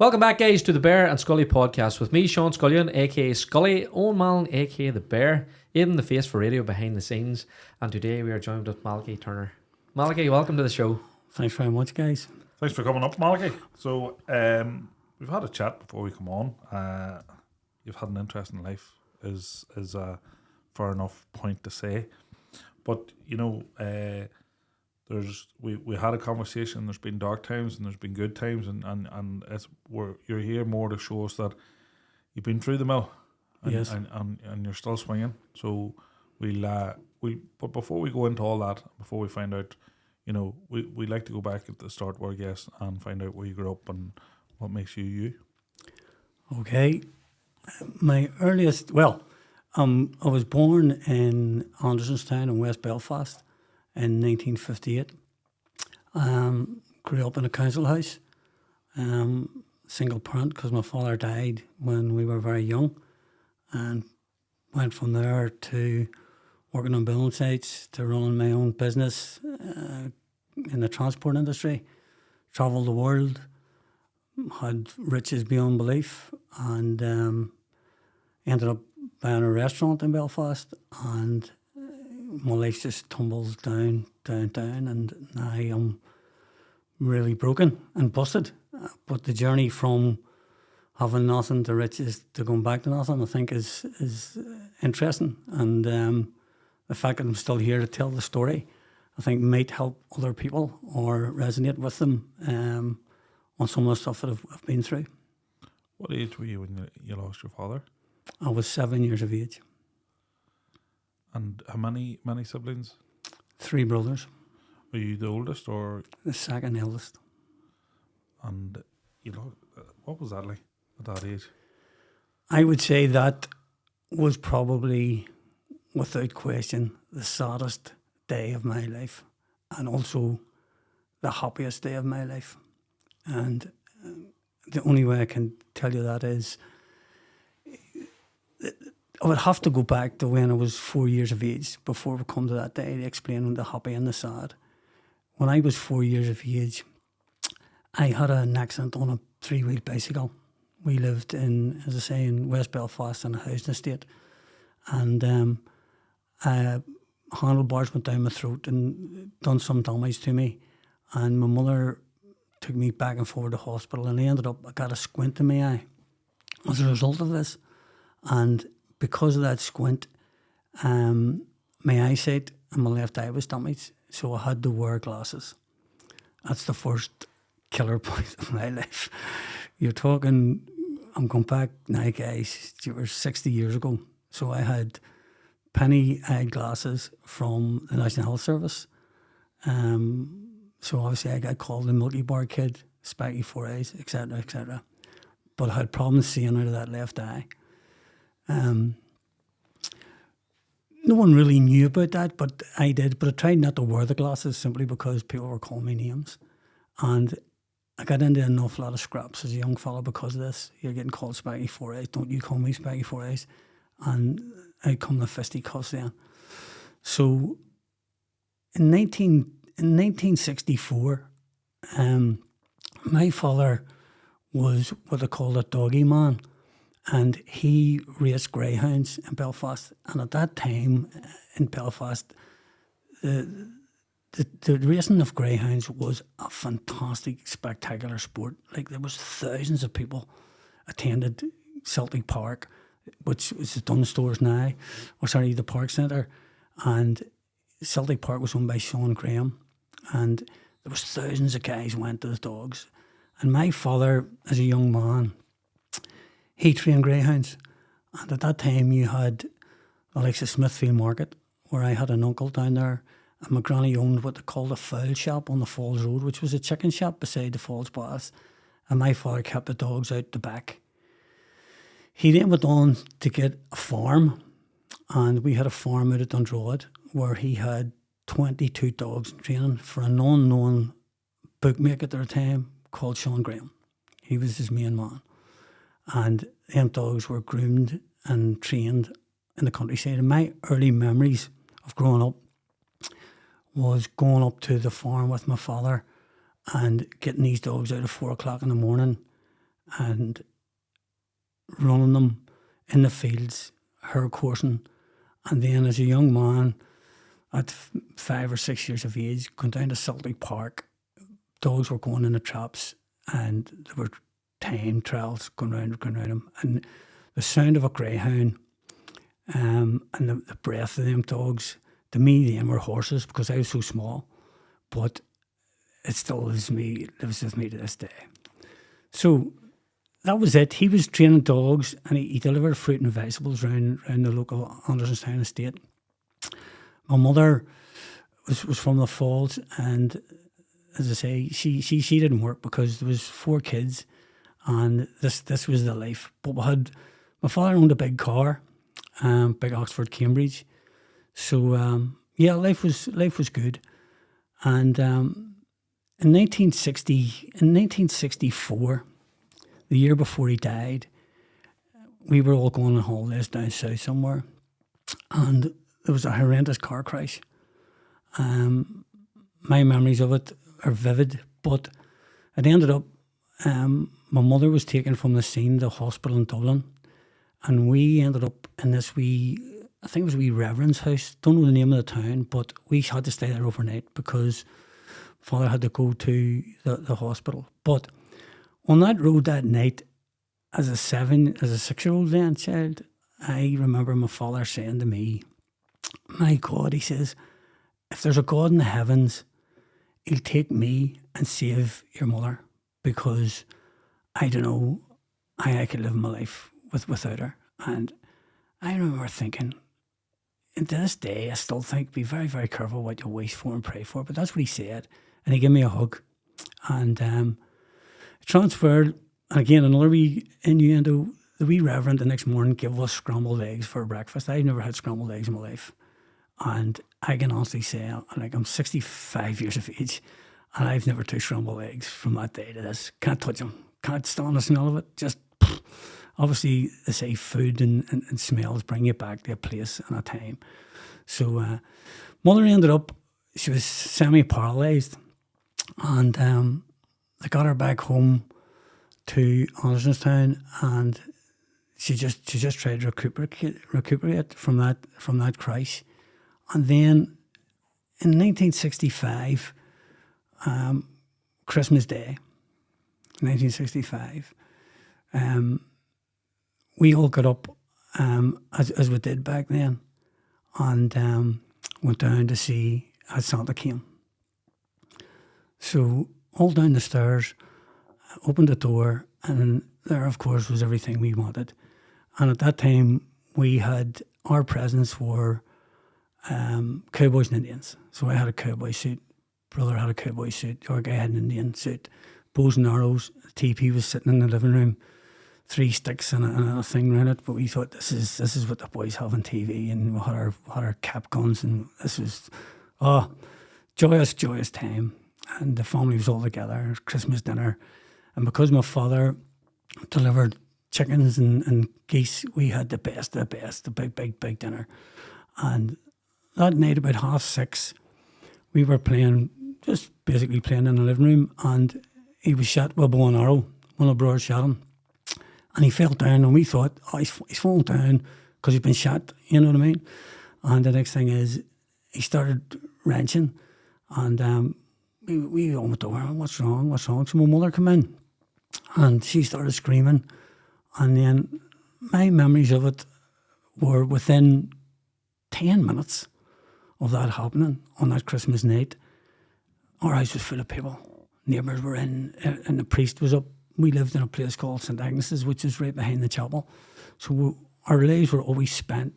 Welcome back, guys, to the Bear and Scully podcast with me, Sean Scullion, aka Scully, Owen Mallon, aka the Bear, Aidan the face for radio behind the scenes, and today we are joined with Malachy Turner. Malachy, welcome to the show. Thanks very much, guys. Thanks for coming up, Malachy. So, we've had a chat before we come on. You've had an interesting life, is a fair enough point to say. But you know, we had a conversation. There's been dark times and there's been good times, and you're here more to show us that you've been through the mill, and, yes, and you're still swinging. So but before we go into all that, before we find out, you know, we like to go back at the start, where guess, and find out where you grew up and what makes you you. Okay, my earliest, I was born in Andersonstown in West Belfast in 1958. Grew up in a council house, single parent because my father died when we were very young, and went from there to working on building sites to running my own business in the transport industry. Travelled the world, had riches beyond belief, and ended up buying a restaurant in Belfast, and my life just tumbles down, and now I'm really broken and busted. But the journey from having nothing to riches to going back to nothing, I think is interesting. And the fact that I'm still here to tell the story, I think might help other people or resonate with them on some of the stuff that I've been through. What age were you when you lost your father? I was 7 years of age. And how many siblings? 3 brothers. Were you the oldest or The second eldest. And you know, what was that like at that age? I would say that was probably, without question, the saddest day of my life, and also the happiest day of my life. And the only way I can tell you that is, I would have to go back to when I was 4 years of age before we come to that day to explain the happy and the sad. When I was 4 years of age, I had an accident on a 3-wheel bicycle. We lived in, as I say, in West Belfast in a housing estate, and handlebars went down my throat and done some damage to me. And my mother took me back and forward to hospital, and I got a squint in my eye as a result of this. And because of that squint, my eyesight and my left eye was damaged, so I had to wear glasses. That's the first killer point of my life. You're talking, I'm going back now, guys, it was 60 years ago. So I had penny-eyed glasses from the National Health Service. So obviously I got called the Milky Bar Kid, spiky 4 eyes, etc., etc. But I had problems seeing out of that left eye. No one really knew about that, but I did. But I tried not to wear the glasses simply because people were calling me names. And I got into an awful lot of scraps as a young fella because of this. You're getting called Spiky 4 Eyes. Don't you call me Spiky 4 Eyes? And out come the fisticuffs then. So in 1964, my father was what they called a doggy man. And he raced greyhounds in Belfast. And at that time in Belfast, the racing of greyhounds was a fantastic, spectacular sport. Like, there was thousands of people attended Celtic Park, which is the Dunstores now, the Park Centre. And Celtic Park was owned by Sean Graham. And there was thousands of guys went to the dogs. And my father, as a young man, he trained greyhounds, and at that time you had the likes of Smithfield Market, where I had an uncle down there, and my granny owned what they called a fowl shop on the Falls Road, which was a chicken shop beside the Falls Baths, and my father kept the dogs out the back. He then went on to get a farm, and we had a farm out at Dundroad where he had 22 dogs in training for an unknown bookmaker at the time called Sean Graham. He was his main man. And them dogs were groomed and trained in the countryside. And my early memories of growing up was going up to the farm with my father and getting these dogs out at 4 o'clock in the morning and running them in the fields, hare coursing. And then as a young man, at 5 or 6 years of age, going down to Celtic Park, dogs were going in the traps and there were time trials going round them. And the sound of a greyhound and the breath of them dogs, to me, them were horses because I was so small. But it still lives with me to this day. So that was it. He was training dogs and he delivered fruit and vegetables around the local Andersonstown estate. My mother was from the Falls, and as I say, she didn't work because there was 4 kids, and this was the life. But my father owned a big car, big Oxford Cambridge, so life was good. And in 1964, the year before he died, we were all going on holidays down south somewhere, and there was a horrendous car crash. My memories of it are vivid, but it ended up, my mother was taken from the scene to the hospital in Dublin, and we ended up in this I think it was a wee reverend's house, don't know the name of the town, but we had to stay there overnight because father had to go to the hospital. But on that road that night, as a 6-year-old then child, I remember my father saying to me, my God, he says, if there's a God in the heavens, he'll take me and save your mother, because I don't know how I could live my life without her. And I remember thinking, and to this day, I still think, be very, very careful what you wish for and pray for. But that's what he said. And he gave me a hug. And transferred, and again, another wee innuendo, the wee reverend the next morning gave us scrambled eggs for breakfast. I've never had scrambled eggs in my life. And I can honestly say, I'm 65 years of age, and I've never touched scrambled eggs from that day to this. Can't touch them. Can't stand the smell of it. Just, obviously, they say food and smells bring you back to a place and a time. So, mother ended up, she was semi-paralysed, and they got her back home to Andersonstown, and she just tried to recuperate from that crash. And then in 1965, Christmas Day, 1965, we all got up, as we did back then, and went down to see how Santa came. So all down the stairs, opened the door, and there, of course, was everything we wanted. And at that time, our presents were cowboys and Indians. So I had a cowboy suit, brother had a cowboy suit, our guy had an Indian suit, bows and arrows. The teepee was sitting in the living room, 3 sticks and a thing around it. But we thought, this is what the boys have on TV, and we had our cap guns, and this was joyous time. And the family was all together, Christmas dinner. And because my father delivered chickens and geese, we had the best, the big dinner. And that night, about 6:30, we were just basically playing in the living room, and he was shot with a bow and arrow. One of the brothers shot him, and he fell down, and we thought, he's fallen down because he's been shot, you know what I mean? And the next thing is, he started wrenching, and we opened the door, what's wrong? So my mother came in, and she started screaming, and then my memories of it were within 10 minutes of that happening on that Christmas night. Our house was full of people. Neighbours were in, and the priest was up. We lived in a place called St Agnes's, which is right behind the chapel. So our lives were always spent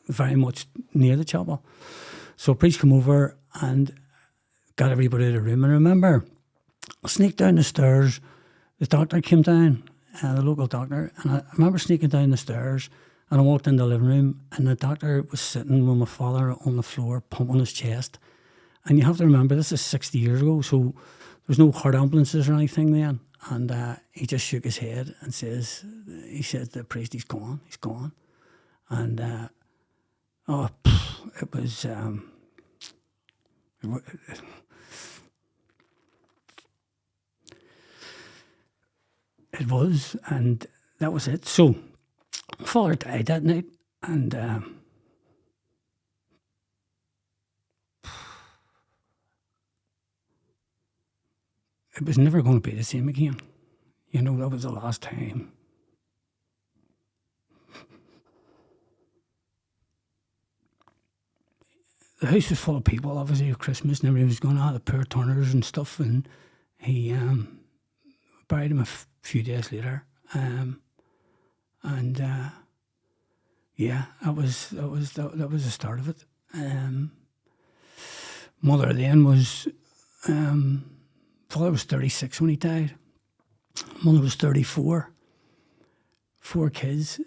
very much near the chapel. So a priest came over and got everybody out of the room. And I remember, I sneaked down the stairs. The doctor came down, the local doctor, and I remember sneaking down the stairs, and I walked into the living room, and the doctor was sitting with my father on the floor, pumping his chest. And you have to remember, this is 60 years ago, so there was no heart ambulances or anything then. And he just shook his head and he said to the priest, he's gone. And it was... It was, and that was it. So, my father died that night, and it was never going to be the same again. You know, that was the last time. The house was full of people, obviously, at Christmas, and everybody was going out, the poor Turners and stuff, and he buried him a few days later. Yeah, that was the start of it. Mother then was, father was 36 when he died. Mother was 34. 4 kids.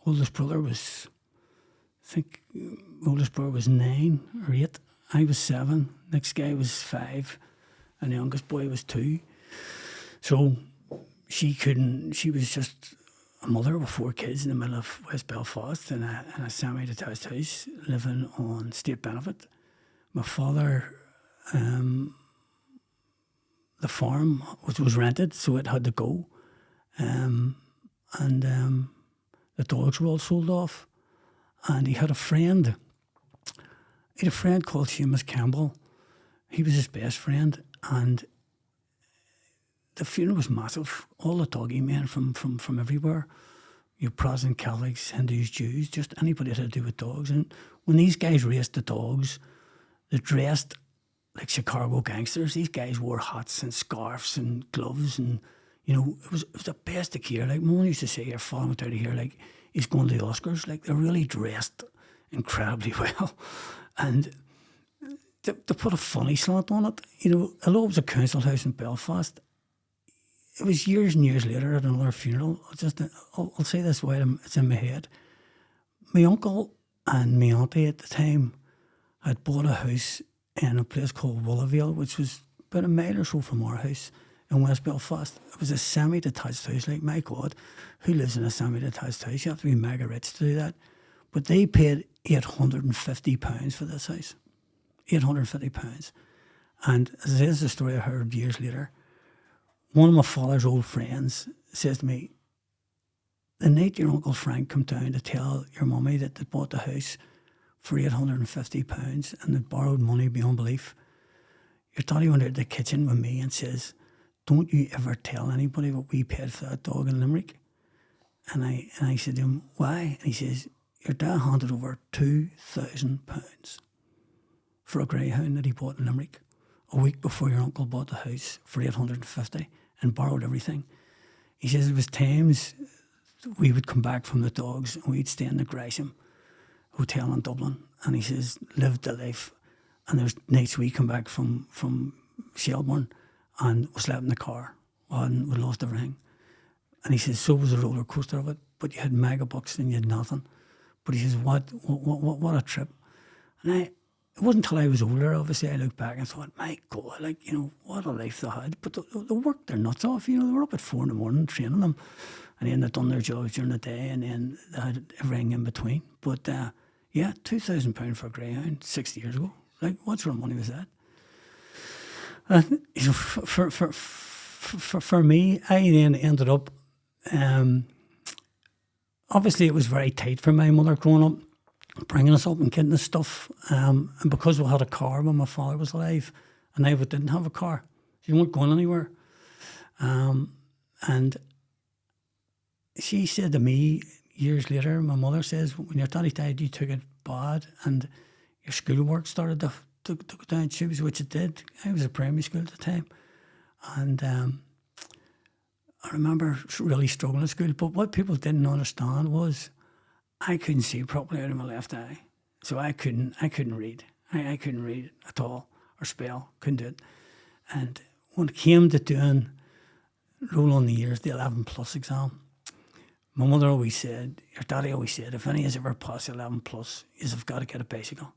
Oldest brother was, I think, oldest brother was 9 or 8. I was 7. Next guy was 5, and the youngest boy was 2. So she was just a mother with 4 kids in the middle of West Belfast in a semi-detached house living on state benefit. My father, the farm was rented, so it had to go. The dogs were all sold off. And he had a friend. He had a friend called Seamus Campbell. He was his best friend, and the funeral was massive. All the doggy men from everywhere. You know, Protestant, Catholics, Hindus, Jews, just anybody that had to do with dogs. And when these guys raced the dogs, they dressed like Chicago gangsters. These guys wore hats and scarves and gloves, and you know, it was the best of gear. Like Mum used to say, "Your father went out of here like he's going to the Oscars." Like, they're really dressed incredibly well, and they put a funny slant on it. You know, although it was a council house in Belfast, it was years and years later at another funeral. I'll say this while it's in my head. My uncle and my auntie at the time had bought a house in a place called Woollavale, which was about a mile or so from our house in West Belfast. It was a semi-detached house. Like, my God, who lives in a semi-detached house? You have to be mega rich to do that. But they paid £850 for this house. £850. And this is a story I heard years later. One of my father's old friends says to me, the night your Uncle Frank come down to tell your mummy that they bought the house for £850 and they borrowed money beyond belief, your daddy went out the kitchen with me and says, "Don't you ever tell anybody what we paid for that dog in Limerick." And I said to him, "Why?" And he says, "Your dad handed over £2,000 for a greyhound that he bought in Limerick a week before your uncle bought the house for £850 and borrowed everything." He says it was times we would come back from the dogs and we'd stay in the Gresham Hotel in Dublin, and he says, lived the life. And there's nights we come back from Shelbourne and we slept in the car and we lost everything. And he says, so was the roller coaster of it, but you had megabucks and you had nothing. But he says, what a trip. And it wasn't until I was older, obviously, I looked back and thought, my God, like, you know, what a life they had. But they worked their nuts off, you know, they were up at 4 a.m. training them. And then they'd done their jobs during the day, and then they had everything in between. But yeah, £2,000 for a greyhound 60 years ago. Like, what sort of money was that? You know, for me, I then ended up. Obviously, it was very tight for my mother growing up, bringing us up and getting us stuff. And because we had a car when my father was alive, and I didn't have a car, so you weren't going anywhere. And she said to me years later, my mother says, when your daddy died, you took it bad, and your schoolwork started to go down tubes, which it did. I was at primary school at the time. And I remember really struggling at school. But what people didn't understand was I couldn't see properly out of my left eye. So I couldn't read. I couldn't read at all or spell. Couldn't do it. And when it came to doing roll on the years, the 11 plus exam, my mother always said, your daddy always said, if any has ever passed 11 plus, you've got to get a bicycle.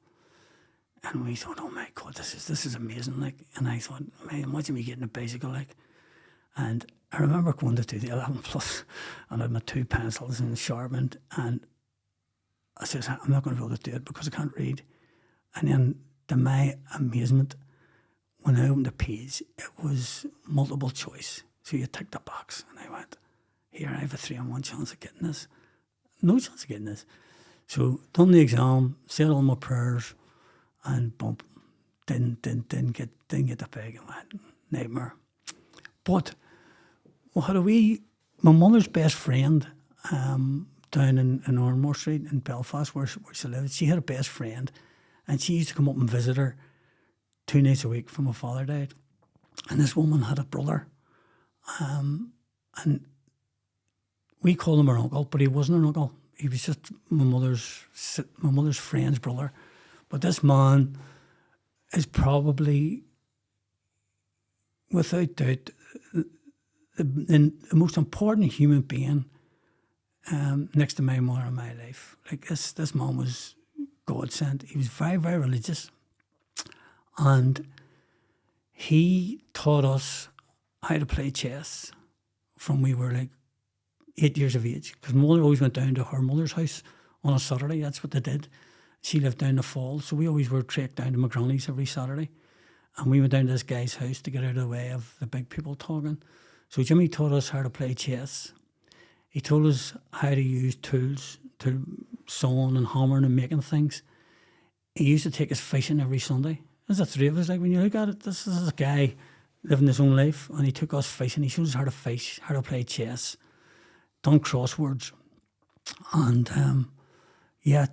And we thought, oh my God, this is amazing. Like, and I thought, man, imagine me getting a bicycle, like. And I remember going to do the 11 plus, and I had my 2 pencils and sharpened, and I said, I'm not going to be able to do it because I can't read. And then, to my amazement, when I opened the page, it was multiple choice. So you tick the box. And I went, here, I have a 3-in-1 chance of getting this. No chance of getting this. So done the exam, said all my prayers, and bump, didn't get the peg. I went, nightmare. But my mother's best friend down in Ormore Street in Belfast, where she lived, she had a best friend, and she used to come up and visit her 2 nights a week from my father died. And this woman had a brother, and we called him her uncle, but he wasn't her uncle. He was just my mother's friend's brother. But this man is probably, without doubt, the most important human being next to my mother in my life. Like this man was God sent. He was very, very religious, and he taught us how to play chess from we were like 8 years of age. Because mother always went down to her mother's house on a Saturday. That's what they did. She lived down the Falls, so we always were trekked down to my granny's every Saturday. And we went down to this guy's house to get out of the way of the big people talking. So Jimmy taught us how to play chess. He told us how to use tools to sawing and hammering and making things. He used to take us fishing every Sunday. There's the 3 of us. Like, when you look at it, this is a guy living his own life, and he took us fishing. He showed us how to fish, how to play chess, done crosswords, and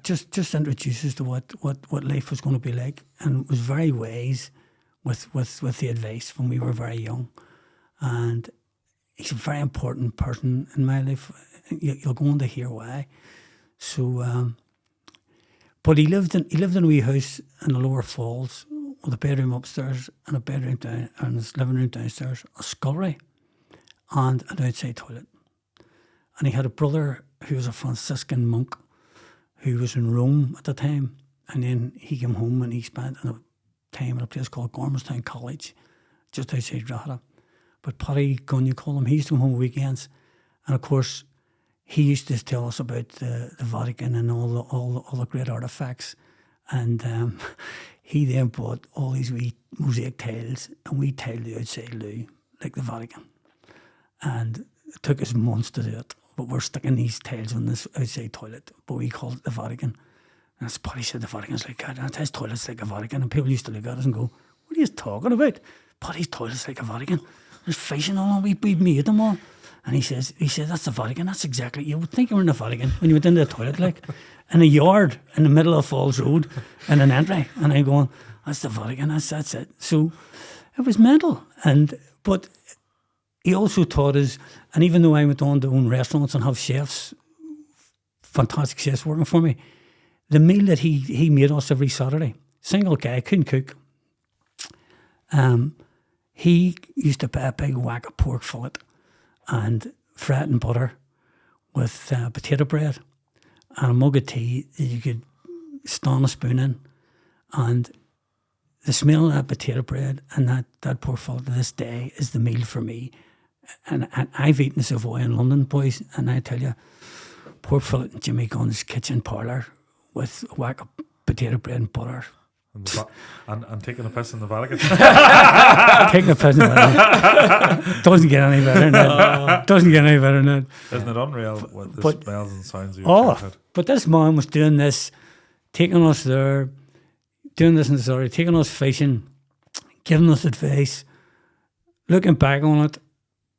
just introduced us to what life was going to be like, and was very wise with the advice when we were very young. And he's a very important person in my life. You're going to hear why. So, but he lived in a wee house in the Lower Falls with a bedroom upstairs and a bedroom down, and his living room downstairs, a scullery, and an outside toilet. And he had a brother who was a Franciscan monk who was in Rome at the time, and then he came home and he spent a time in a place called Gormastown College, just outside Drogheda. But Paddy Gunn, you call him, he used to come home weekends, and of course he used to tell us about the Vatican and all the great artefacts. And he then bought all these wee mosaic tiles, and we tiled the outside loo like the Vatican. And it took us months to do it, but we're sticking these tiles on this outside toilet, but we called it the Vatican. And as Paddy said, the Vatican's like that, and his toilet's like a Vatican, and people used to look at us and go, what are you talking about? Paddy's toilet's like a Vatican. There's fishing all on, we made them all. And he said, that's the Vatican. That's exactly, you would think you were in the Vatican when you went into the toilet, like, in a yard in the middle of Falls Road in an entry. And I'm going, that's the Vatican, that's it. So it was mental. But he also taught us, and even though I went on to own restaurants and have chefs, fantastic chefs working for me, the meal that he made us every Saturday, single guy, couldn't cook. He used to buy a big whack of pork fillet and fry it in butter with potato bread and a mug of tea that you could stand a spoon in. And the smell of that potato bread and that pork fillet to this day is the meal for me. And I've eaten Savoy in London, boys, and I tell you, pork fillet in Jimmy Gunn's kitchen parlour with a whack of potato bread and butter. And taking a piss in the Vatican. Taking a piss in the Vatican. Doesn't get any better than that. Doesn't get any better than that. Isn't it unreal what the smells and sounds of your childhood? But this man was doing this, taking us there, doing this in the story, taking us fishing, giving us advice, looking back on it,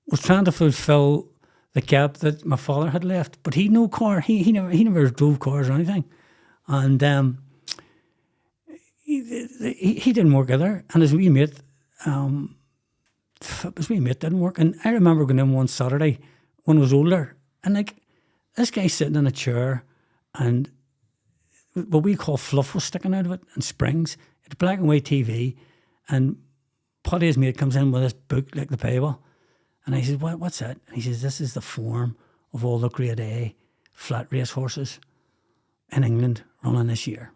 was trying to fulfill the gap that my father had left. But he had no car. He never drove cars or anything. And he didn't work either, and his wee mate didn't work. And I remember going in one Saturday when I was older, and like this guy sitting in a chair, and what we call fluff was sticking out of it, and springs. It's a black and white TV, and Paddy's mate comes in with this book like the Bible, and I said, "What's that?" And he says, "This is the form of all the Grade A flat race horses in England running this year.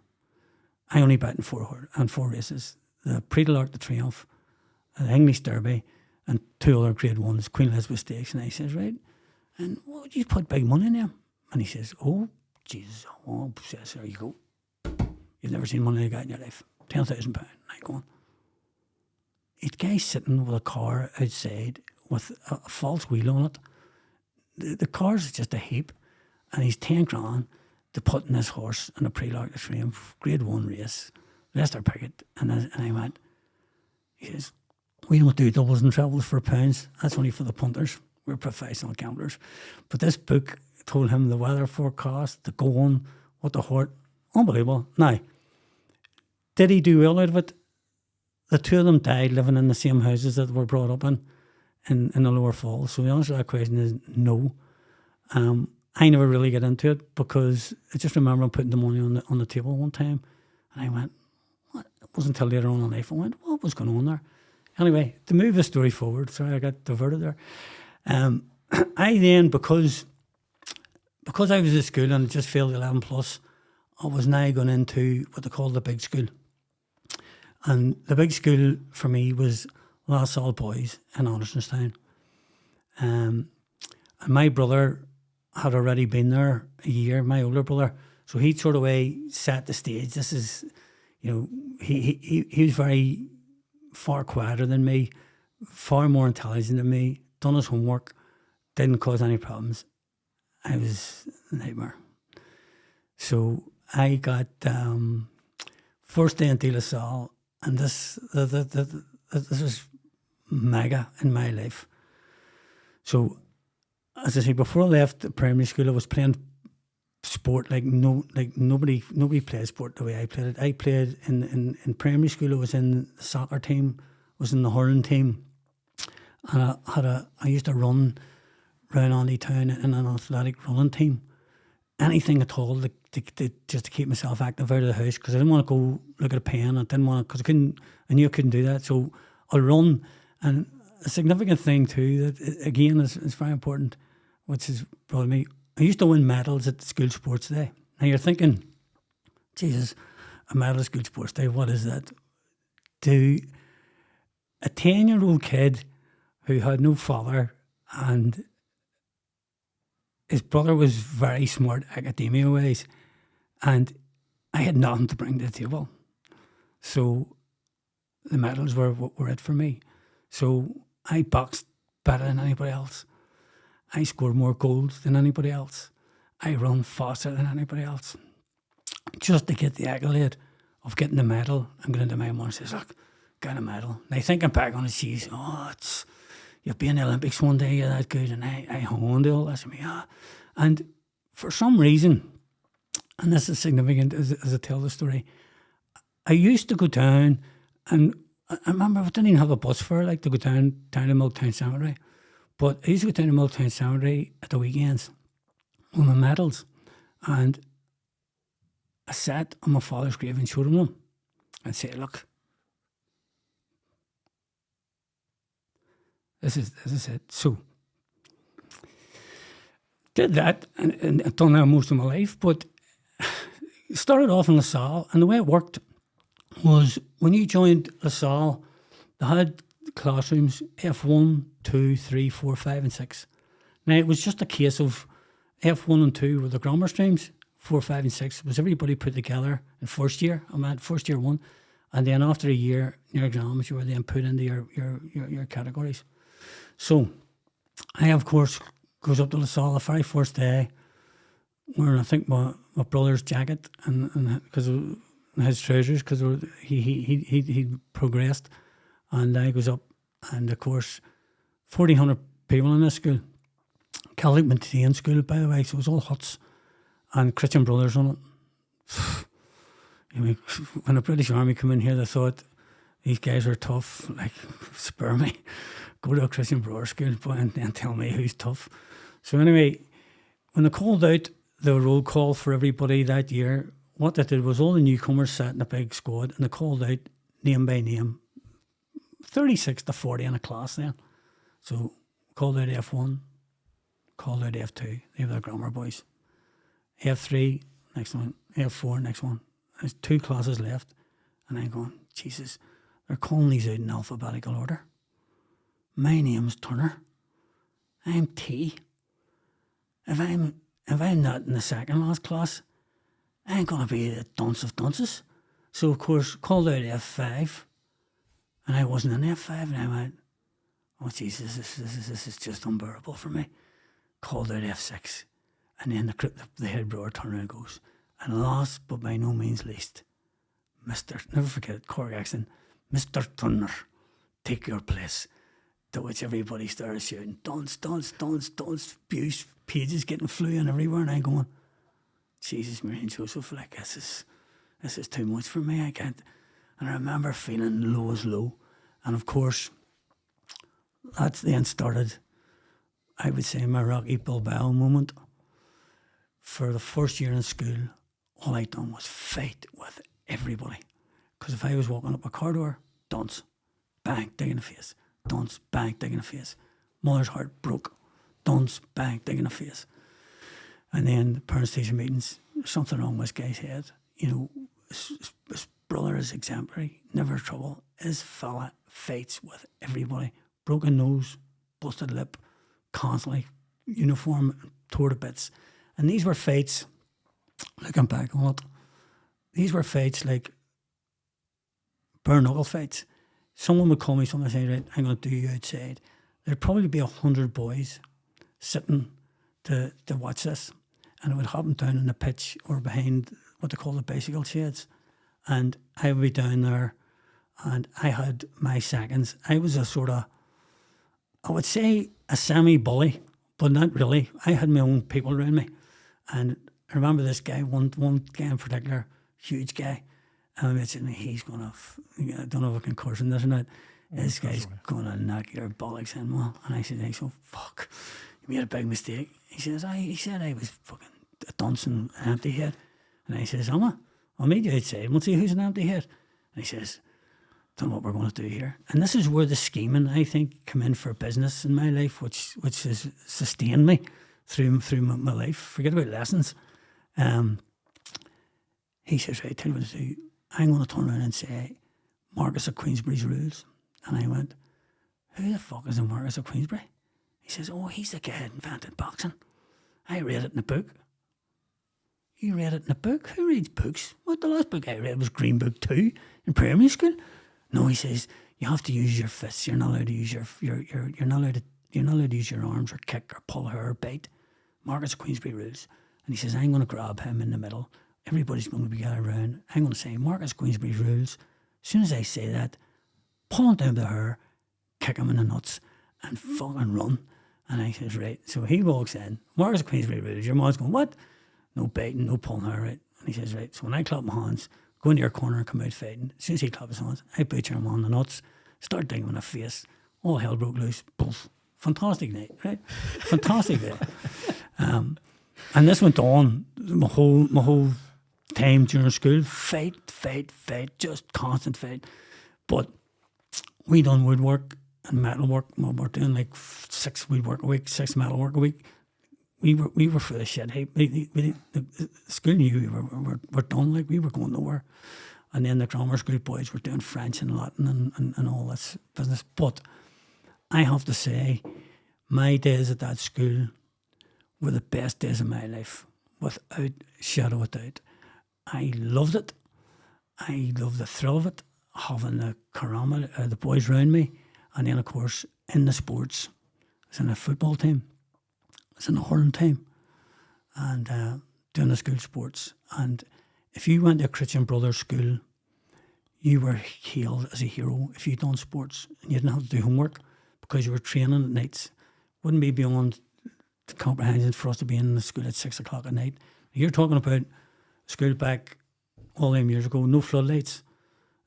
I only bet in four races: the Prix de l'Arc de Triomphe, the English Derby, and 2 other Grade 1s, Queen Elizabeth Stakes." And I says, "Right, and what would you put big money in them?" And he says, "Oh, Jesus, oh, says, there you go. You've never seen money like that in your life. £10,000. And I'm going, "It guy sitting with a car outside with a false wheel on it. The car's just a heap, and he's 10 grand to put in this horse in a pre-locked frame, grade 1 race, Leicester Picket. And I went, he says, we don't do doubles and trebles for pounds. That's only for the punters. We're professional gamblers. But this book told him the weather forecast, the going, what the horse, unbelievable. Now, did he do well out of it? The two of them died living in the same houses that were brought up in the Lower Falls. So the answer to that question is no. I never really get into it because I just remember putting the money on the table one time, and I went, what? It wasn't until later on in life I went, what was going on there? Anyway, to move the story forward, sorry I got diverted there. I then, because I was at school and just failed 11 plus, I was now going into what they call the big school. And the big school for me was La Salle Boys in Andersonstown. And my brother had already been there a year, my older brother. So he sort of way set the stage. This is, he was very far quieter than me, far more intelligent than me, done his homework, didn't cause any problems. I was a nightmare. So I got first day into La Salle, and this was mega in my life. So, as I say, before I left the primary school, I was playing sport like nobody played sport the way I played it. I played in primary school. I was in the soccer team, was in the hurling team, and I used to run around Andy Town in an athletic running team. Anything at all to just to keep myself active out of the house, because I didn't want to go look at a pen. I didn't want to, because I knew I couldn't do that. So I'll run. And a significant thing too that again is very important, which is probably me. I used to win medals at the school sports day. Now you're thinking, Jesus, a medal at school sports day, what is that? To a 10-year-old kid who had no father, and his brother was very smart academia-wise, and I had nothing to bring to the table. So the medals were it for me. So I boxed better than anybody else. I scored more goals than anybody else. I run faster than anybody else. Just to get the accolade of getting the medal, I'm going to my mum and says, look, got a medal. Now thinking back on it, she's, you'll be in the Olympics one day, you're that good. And I hung on to all this. And for some reason, and this is significant as I tell the story, I used to go down, and I remember I didn't even have a bus fare like to go down to Milktown Cemetery. But I used to go down to Milktown Cemetery at the weekends with my medals. And I sat on my father's grave and showed him them and said, look, this is it. So, did that and I've done that most of my life, but started off in La Salle, and the way it worked was when you joined La Salle, they had classrooms F1, 2, 3, 4, 5 and 6. Now it was just a case of F1 and 2 were the grammar streams, 4, 5 and 6 was everybody put together in first year. I'm at first year 1, and then after a year, your exams, you were then put into your categories. So I, of course, goes up to La Salle the very first day, wearing I think my brother's jacket and because his trousers, because he progressed, and I goes up, and of course 1,400 people in this school, Catholic maintained school by the way, so it was all huts and Christian Brothers on it. When the British Army come in here, they thought these guys are tough, like spare me, go to a Christian Brothers school and tell me who's tough. So anyway, when they called out the roll call for everybody that year, what they did was all the newcomers sat in a big squad, and they called out name by name, 36 to 40 in a class then. So called out F1, called out F2, they were the grammar boys. F3, next one, F4, next one. There's 2 classes left, and I'm going, Jesus, they're calling these out in alphabetical order. My name's Turner. I'm T. If I'm not in the second last class, I ain't gonna be the dunce of dunces. So of course called out F5, and I wasn't in F5, and I went, oh Jesus, this is just unbearable for me. Called out F6. And then the head brewer turned around and goes, and last but by no means least, Mr. Never forget it, Cork accent, Mr. Turner, take your place. To which everybody started shouting, dunce, abuse, pages getting flying everywhere, and I'm going, Jesus, Mary and Joseph, like this is too much for me, I can't. And I remember feeling low as low. And of course, that then started, I would say, my Rocky Bilbao moment. For the first year in school, all I'd done was fight with everybody. Because if I was walking up a corridor, dunce, bang, dig in the face. Dunce, bang, dig in the face. Mother's heart broke. Dunce, bang, dig in the face. And then the parents-teacher meetings, something wrong with this guy's head. You know, his brother is exemplary, never trouble. His fella fights with everybody. Broken nose, busted lip, constantly, uniform, tore to bits. And these were fights, looking back on it, these were fights like bare knuckle fights. Someone would call me something and say, right, I'm going to do you outside. There'd probably be 100 boys sitting to watch this. And it would happen down in the pitch or behind what they call the bicycle sheds. And I would be down there and I had my seconds. I was a sort of, I would say a semi-bully, but not really. I had my own people around me. And I remember this guy, one guy in particular, huge guy. And I said, he's going to, I don't know if I can curse in this or not. This guy's going to knock your bollocks in, well. And I said, hey, so fuck, you made a big mistake. He said I was fucking a dunce and an empty head. And I says, I'll meet you outside. We'll see who's an empty head. And he says, don't know what we're going to do here. And this is where the scheming, I think, come in for business in my life, which has sustained me through my life. Forget about lessons. He says, right, tell you what to do. I'm going to turn around and say, Marcus of Queensbury's rules. And I went, who the fuck is the Marcus of Queensbury? He says, oh, he's the guy that invented boxing. I read it in a book. You read it in a book? Who reads books? What, the last book I read was Green Book 2 in primary school. No, he says, you have to use your fists. You're not allowed to use you're not allowed to use your arms or kick or pull her or bite. Marcus of Queensbury rules. And he says, I'm going to grab him in the middle. Everybody's going to be gathered around. I'm going to say, Marcus of Queensbury rules. As soon as I say that, pull him down by the hair, kick him in the nuts, and fucking run. And I says, right. So he walks in. Marcus of Queensbury rules. Your mom's going, what? No biting, no pulling her, right? And he says, right. So when I clap my hands, go into your corner and come out fighting. As soon as he claps his hands, I butcher him on the nuts, start digging him in the face. All hell broke loose. Poof. Fantastic night, right? Fantastic day. And this went on my whole time during school. Fight, just constant fight. But we done woodwork and metalwork. We're doing like 6 woodwork a week, 6 metalwork a week. We were for the shit. Hey, the school knew we were done. Like, we were going nowhere. And then the grammar school boys were doing French and Latin and all this business. But I have to say, my days at that school were the best days of my life, without shadow of doubt. I loved it. I loved the thrill of it, having the boys around me. And then, of course, in the sports, I was in a football team. I was in a hurling team. And doing the school sports. And if you went to a Christian Brothers school, you were hailed as a hero if you'd done sports. And you didn't have to do homework because you were training at nights. Wouldn't be beyond the comprehension for us to be in the school at 6 o'clock at night. You're talking about school back all them years ago, no floodlights,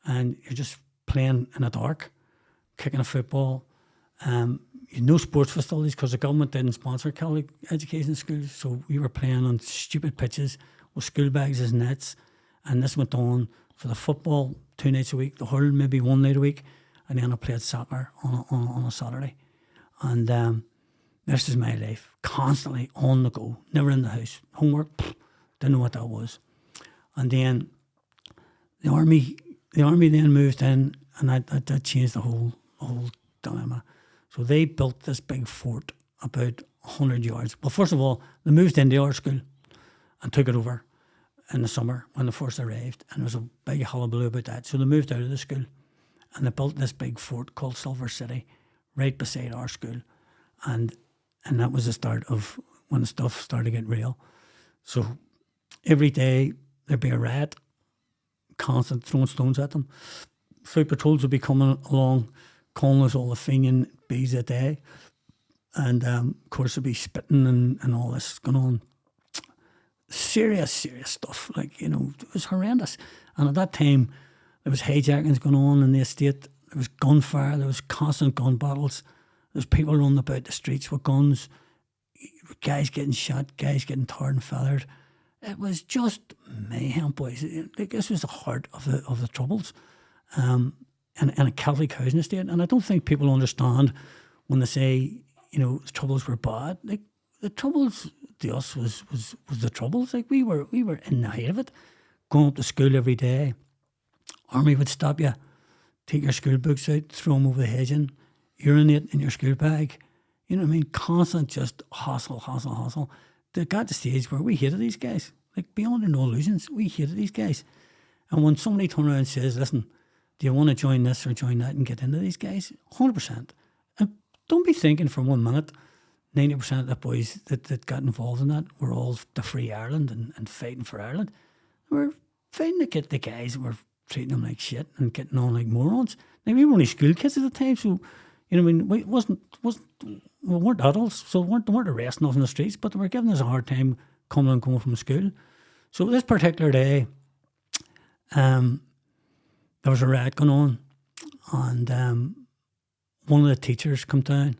and you're just playing in the dark, kicking a football. You had no sports facilities because the government didn't sponsor Catholic education schools, so we were playing on stupid pitches with school bags as nets, and this went on for the football 2 nights a week, the hurling maybe 1 night a week, and then I played soccer on a Saturday. And this is my life, constantly on the go, never in the house. Homework, didn't know what that was. And then the army then moved in, and that changed the whole dilemma. So they built this big fort about 100 yards. Well, first of all, they moved into our school and took it over in the summer when they first arrived, and there was a big hullabaloo about that. So they moved out of the school, and they built this big fort called Silver City, right beside our school. And that was the start of when the stuff started to get real. So every day there'd be a riot, constant throwing stones at them. Foot patrols would be coming along, calling us all the Fenian bees a day. And of course there'd be spitting and all this going on. Serious stuff. Like, you know, it was horrendous. And at that time, there was hijackings going on in the estate. There was gunfire. There was constant gun battles. There was people running about the streets with guns. Guys getting shot. Guys getting tarred and feathered. It was just mayhem, boys. Like, this was the heart of the Troubles, and a Catholic housing estate. And I don't think people understand when they say, you know, the Troubles were bad. Like, the Troubles to us was the Troubles. Like, we were in the height of it, going up to school every day. Army would stop you, take your school books out, throw them over the hedging, urinate in your school bag. You know what I mean? Constant just hustle. They got to the stage where we hated these guys. Like, beyond no illusions, we hated these guys. And when somebody turned around and says, listen, do you want to join this or join that and get into these guys? 100%. And don't be thinking for 1 minute 90% of the boys that got involved in that were all to free Ireland and fighting for Ireland. We're fighting to get the guys that were treating them like shit and getting on like morons. Now, we were only school kids at the time, so, you know, I mean, we weren't adults, so they weren't arresting us in the streets, but they were giving us a hard time coming and going from school. So this particular day, there was a riot going on, and one of the teachers come down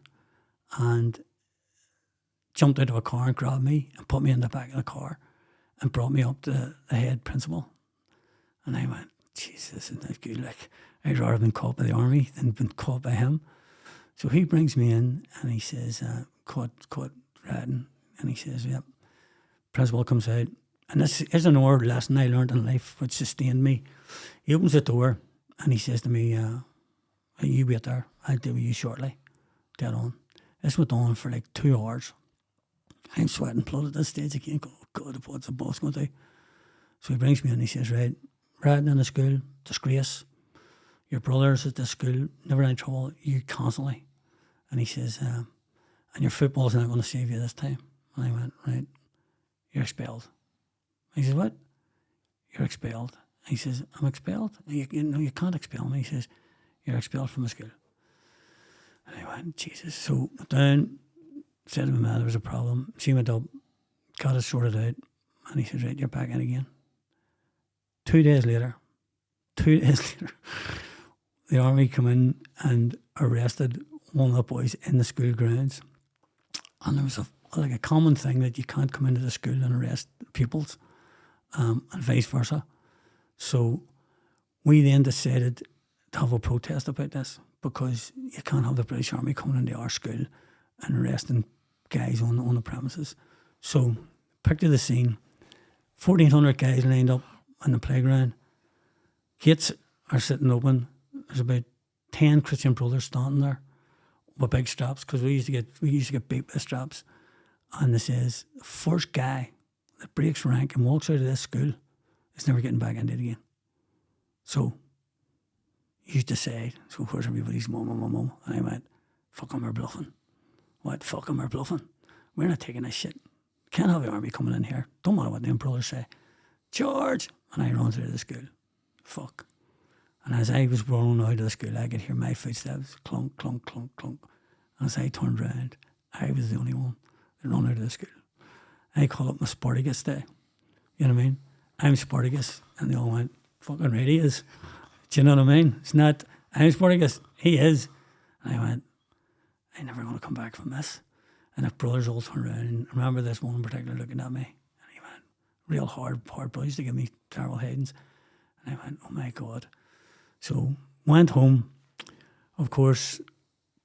and jumped out of a car and grabbed me and put me in the back of the car and brought me up to the head principal. And I went, Jesus, this is not good. Like, I'd rather have been caught by the army than been caught by him. So he brings me in and he says, caught ratting. And he says, yep. Principal comes out. And this is an old lesson I learned in life which sustained me. He opens the door and he says to me, you wait there. I'll deal with you shortly. Dead on. This went on for like 2 hours. I'm sweating blood at this stage again. Going, oh God, what's the boss going to do? So he brings me in and he says, right, ratting in the school, disgrace. Your brother's at this school, never any trouble, you constantly. And he says, and your football's not going to save you this time. And I went, right, you're expelled. He says, what? You're expelled. He says, I'm expelled? You can't expel me. He says, you're expelled from the school. And I went, Jesus. So down, said to my mother there was a problem. She went up, got it sorted out. And he says, right, you're back in again. 2 days later, the army come in and arrested one of the boys in the school grounds. And there was a common thing that you can't come into the school and arrest pupils, and vice versa. So we then decided to have a protest about this, because you can't have the British Army coming into our school and arresting guys on the premises. So picture the scene. 1,400 guys lined up on the playground. Gates are sitting open. There's about 10 Christian brothers standing there with big straps, because we used to get beat with straps. And they says, the first guy that breaks rank and walks out of this school is never getting back into it again. So you used to say, so where's everybody's mum? And I went, fuck 'em, we're bluffing. What? Fuck 'em, we're bluffing. We're not taking this shit. Can't have the army coming in here. Don't matter what them brothers say. George! And I run through the school. Fuck. And as I was rolling out of the school, I could hear my footsteps clunk, clunk, clunk, clunk. And as I turned round, I was the only one that ran out of the school. I call it my Spartacus day. You know what I mean? I'm Spartacus. And they all went, fucking right, he is. Do you know what I mean? It's not, I'm Spartacus, he is. And I went, I'm never going to come back from this. And the brothers all turned around. And I remember this one in particular looking at me. And he went, real hard brothers to give me terrible headings. And I went, oh my God. So went home. Of course,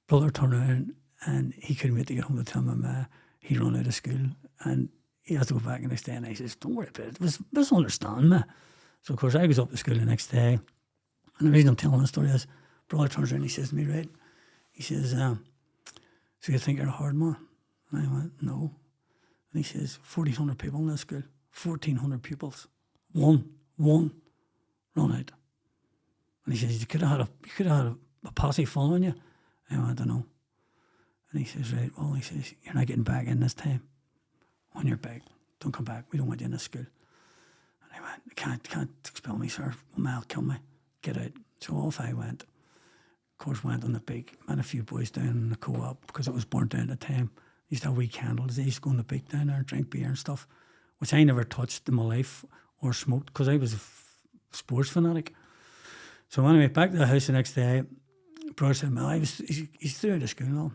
brother turned around and he couldn't wait to get home to tell my ma he'd run out of school and he has to go back the next day. And I says, don't worry about it. Misunderstand me. So of course I was up to school the next day. And the reason I'm telling this story is, brother turns around and he says to me, right, he says, so you think you're a hard man? And I went, no. And he says, 1,400 people in this school, 1,400 pupils, one run out. And he says, you could have had a posse following you. I went, I don't know. And he says, right, well, he says, you're not getting back in this time. On your back. Don't come back. We don't want you in this school. And I went, can't expel me, sir. I'll kill me. Get out. So off I went. Of course, went on the beach. Met a few boys down in the co-op because it was burnt down at the time. Used to have wee candles. They used to go on the beach down there and drink beer and stuff, which I never touched in my life or smoked because I was a sports fanatic. So anyway, back to the house the next day. Brother said, "Well, he's through out of school now."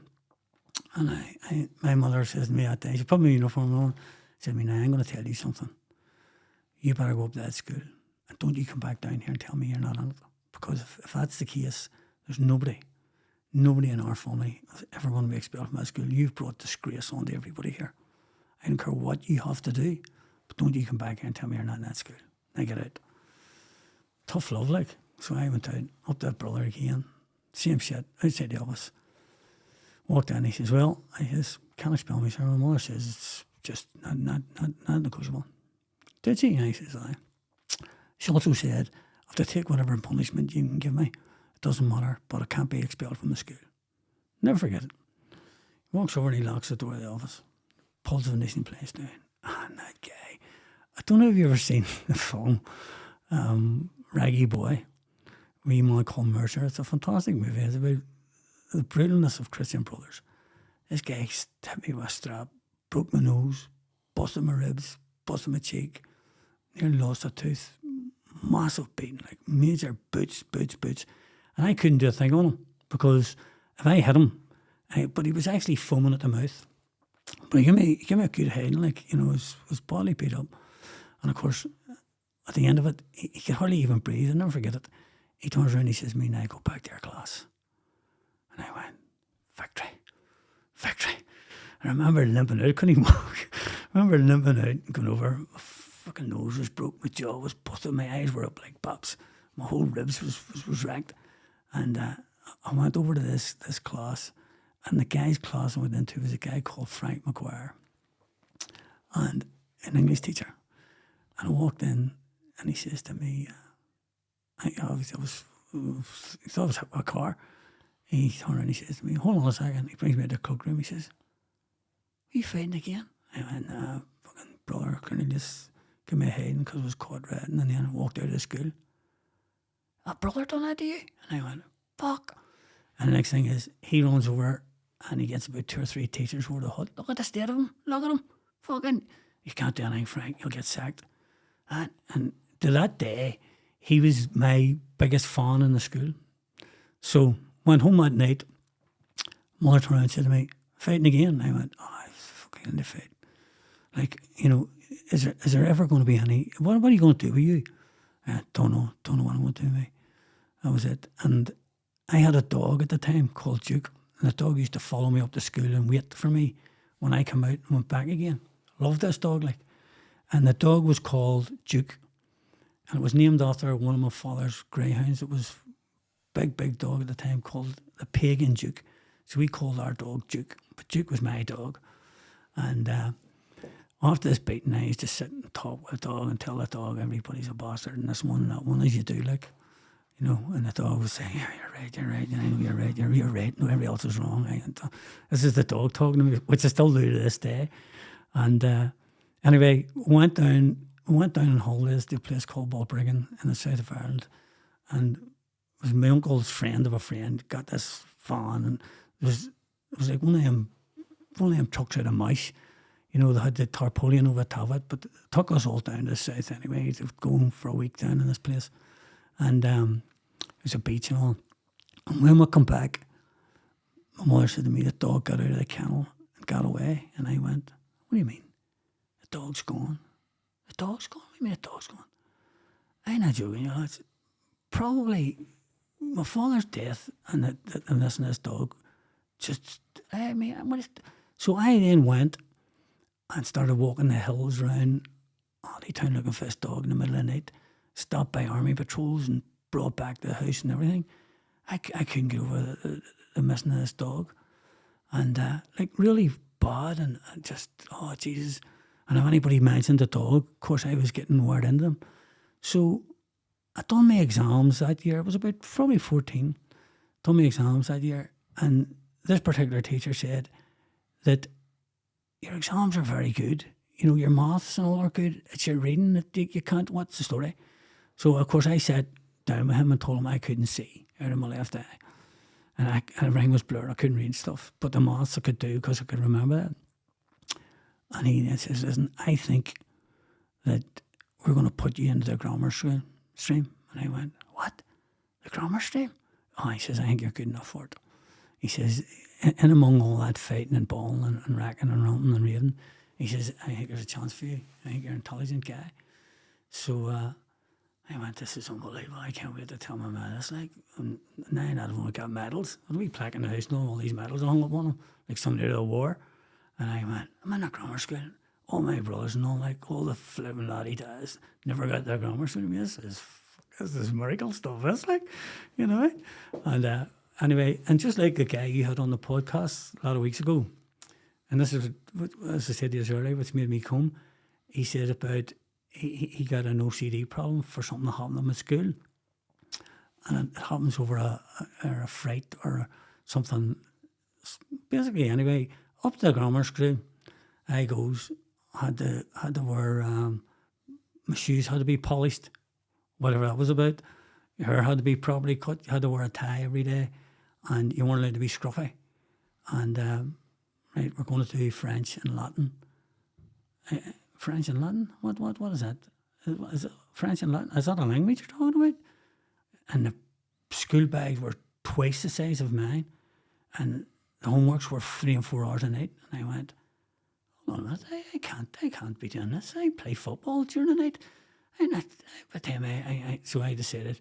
And my mother says to me that day, she put my uniform on, said to me, "Now I'm going to tell you something. You better go up to that school and don't you come back down here and tell me you're not on it. Because if that's the case, there's nobody in our family is ever going to be expelled from that school. You've brought disgrace onto everybody here. I don't care what you have to do, but don't you come back here and tell me you're not in that school. Now get out." Tough love, like. So I went out, up to that brother again, same shit, outside the office. Walked in, he says, "Well," I says, "can't expel me, sir." My mother says, "It's just not negotiable." "Did she?" And I says, "Aye." She also said, "I have to take whatever punishment you can give me. It doesn't matter, but I can't be expelled from the school." Never forget it. He walks over and he locks the door of the office, pulls the venetian place down. And that guy, I don't know if you've ever seen the film Raggy Boy, wee man called Mercer. It's a fantastic movie. It's about the brutalness of Christian brothers. This guy hit me with a strap, broke my nose, busted my ribs, busted my cheek, nearly lost a tooth. Massive beating, like major boots. And I couldn't do a thing on him because if I hit him, but he was actually foaming at the mouth. But he gave me a good head, like, you know, was badly beat up. And of course, at the end of it, he could hardly even breathe. I'll never forget it. He turns around and he says to me, "Now go back to your class." And I went, victory. I remember limping out, couldn't even walk. I remember limping out and going over. My fucking nose was broke, my jaw was busted, my eyes were up like pops. My whole ribs was wrecked. And I went over to this class, and the guy's class I went into was a guy called Frank McGuire, and an English teacher. And I walked in, and he says to me, he thought I was hit by a car. He turned around and he says to me, "Hold on a second." He brings me to the cloakroom. He says, "Are you fighting again?" I went, "Fucking brother, can you just give me a heading because I was caught red?" And then I walked out of the school. "A brother done that to you?" And I went, "Fuck." And the next thing is, he runs over and he gets about 2 or 3 teachers over the hut. "Look at the state of him. Look at him. Fucking, you can't do anything, Frank. You'll get sacked." And to that day, he was my biggest fan in the school. So went home that night. Mother turned around and said to me, "Fighting again?" I went, "Oh, I was fucking in the fight." Like, you know, is there ever going to be any, what are you going to do with you? I don't know what I'm going to do with me. That was it. And I had a dog at the time called Duke. And the dog used to follow me up to school and wait for me when I come out and went back again. Loved this dog, like. And the dog was called Duke. And it was named after one of my father's greyhounds. It was a big dog at the time called the Pagan Duke. So we called our dog Duke. But Duke was my dog. And after this beating, I used to sit and talk with the dog and tell the dog everybody's a bastard and this one and that one, as you do, like. You know, and the dog was saying, "Yeah, you're right, and I know you're right, you're right, no, everybody else is wrong." This is the dog talking to me, which I still do to this day. And anyway, went down on holidays to a place called Balbriggan in the south of Ireland, and it was my uncle's friend of a friend got this van, and it was like one of them trucks out of Mouse. You know, they had the tarpaulin over the top of it, but it took us all down to the south anyway, to go for a week down in this place. And it was a beach and all. And when we come back, my mother said to me, "The dog got out of the kennel and got away." And I went, "What do you mean? The dog's gone? The dog's gone? What do you mean the dog's gone?" I'm not joking, you know. It's probably my father's death and this dog. Just, I mean, so I then went and started walking the hills around Town looking for this dog in the middle of the night. Stopped by army patrols and brought back to the house and everything. I couldn't get over the missing of this dog. And like really bad and just, oh Jesus. And if anybody mentioned the dog, of course I was getting word into them. So I done my exams that year. I was about probably 14. Done my exams that year. And this particular teacher said that your exams are very good. You know, your maths and all are good. It's your reading that you can't. What's the story? So, of course, I sat down with him and told him I couldn't see out of my left eye. And everything was blurred. I couldn't read stuff. But the maths I could do because I could remember that. And he says, listen, I think that we're going to put you into the grammar stream. And I went, what? The grammar stream? Oh, he says, I think you're good enough for it. He says, in among all that fighting and bawling and racking and running and reading, he says, I think there's a chance for you. I think you're an intelligent guy. So I went, this is unbelievable. I can't wait to tell my man this. Like, 9 out of them got medals. And we plaque in the house, all these medals hung up on them, like somebody did a war. And I went, I'm in a grammar school. All my brothers and all, like, all the flipping laddie does, never got their grammar school. This is miracle stuff. It's like, you know. And anyway, and just like the guy you had on the podcast a lot of weeks ago, and this is, as I said to you earlier, which made me come, he said about he got an OCD problem for something that happened to him at school. And it happens over a fright or something. Basically, anyway, up to the grammar school, I goes, had to wear, my shoes had to be polished, whatever that was about. Your hair had to be properly cut. You had to wear a tie every day, and you weren't allowed to be scruffy. And right, we're going to do French and Latin. French and Latin? What is that? Is it French and Latin? Is that a language you're talking about? And the school bags were twice the size of mine, and the homeworks were 3 and 4 hours a night. And I went, hold on a minute, I can't be doing this. I play football during the night. By the time so I decided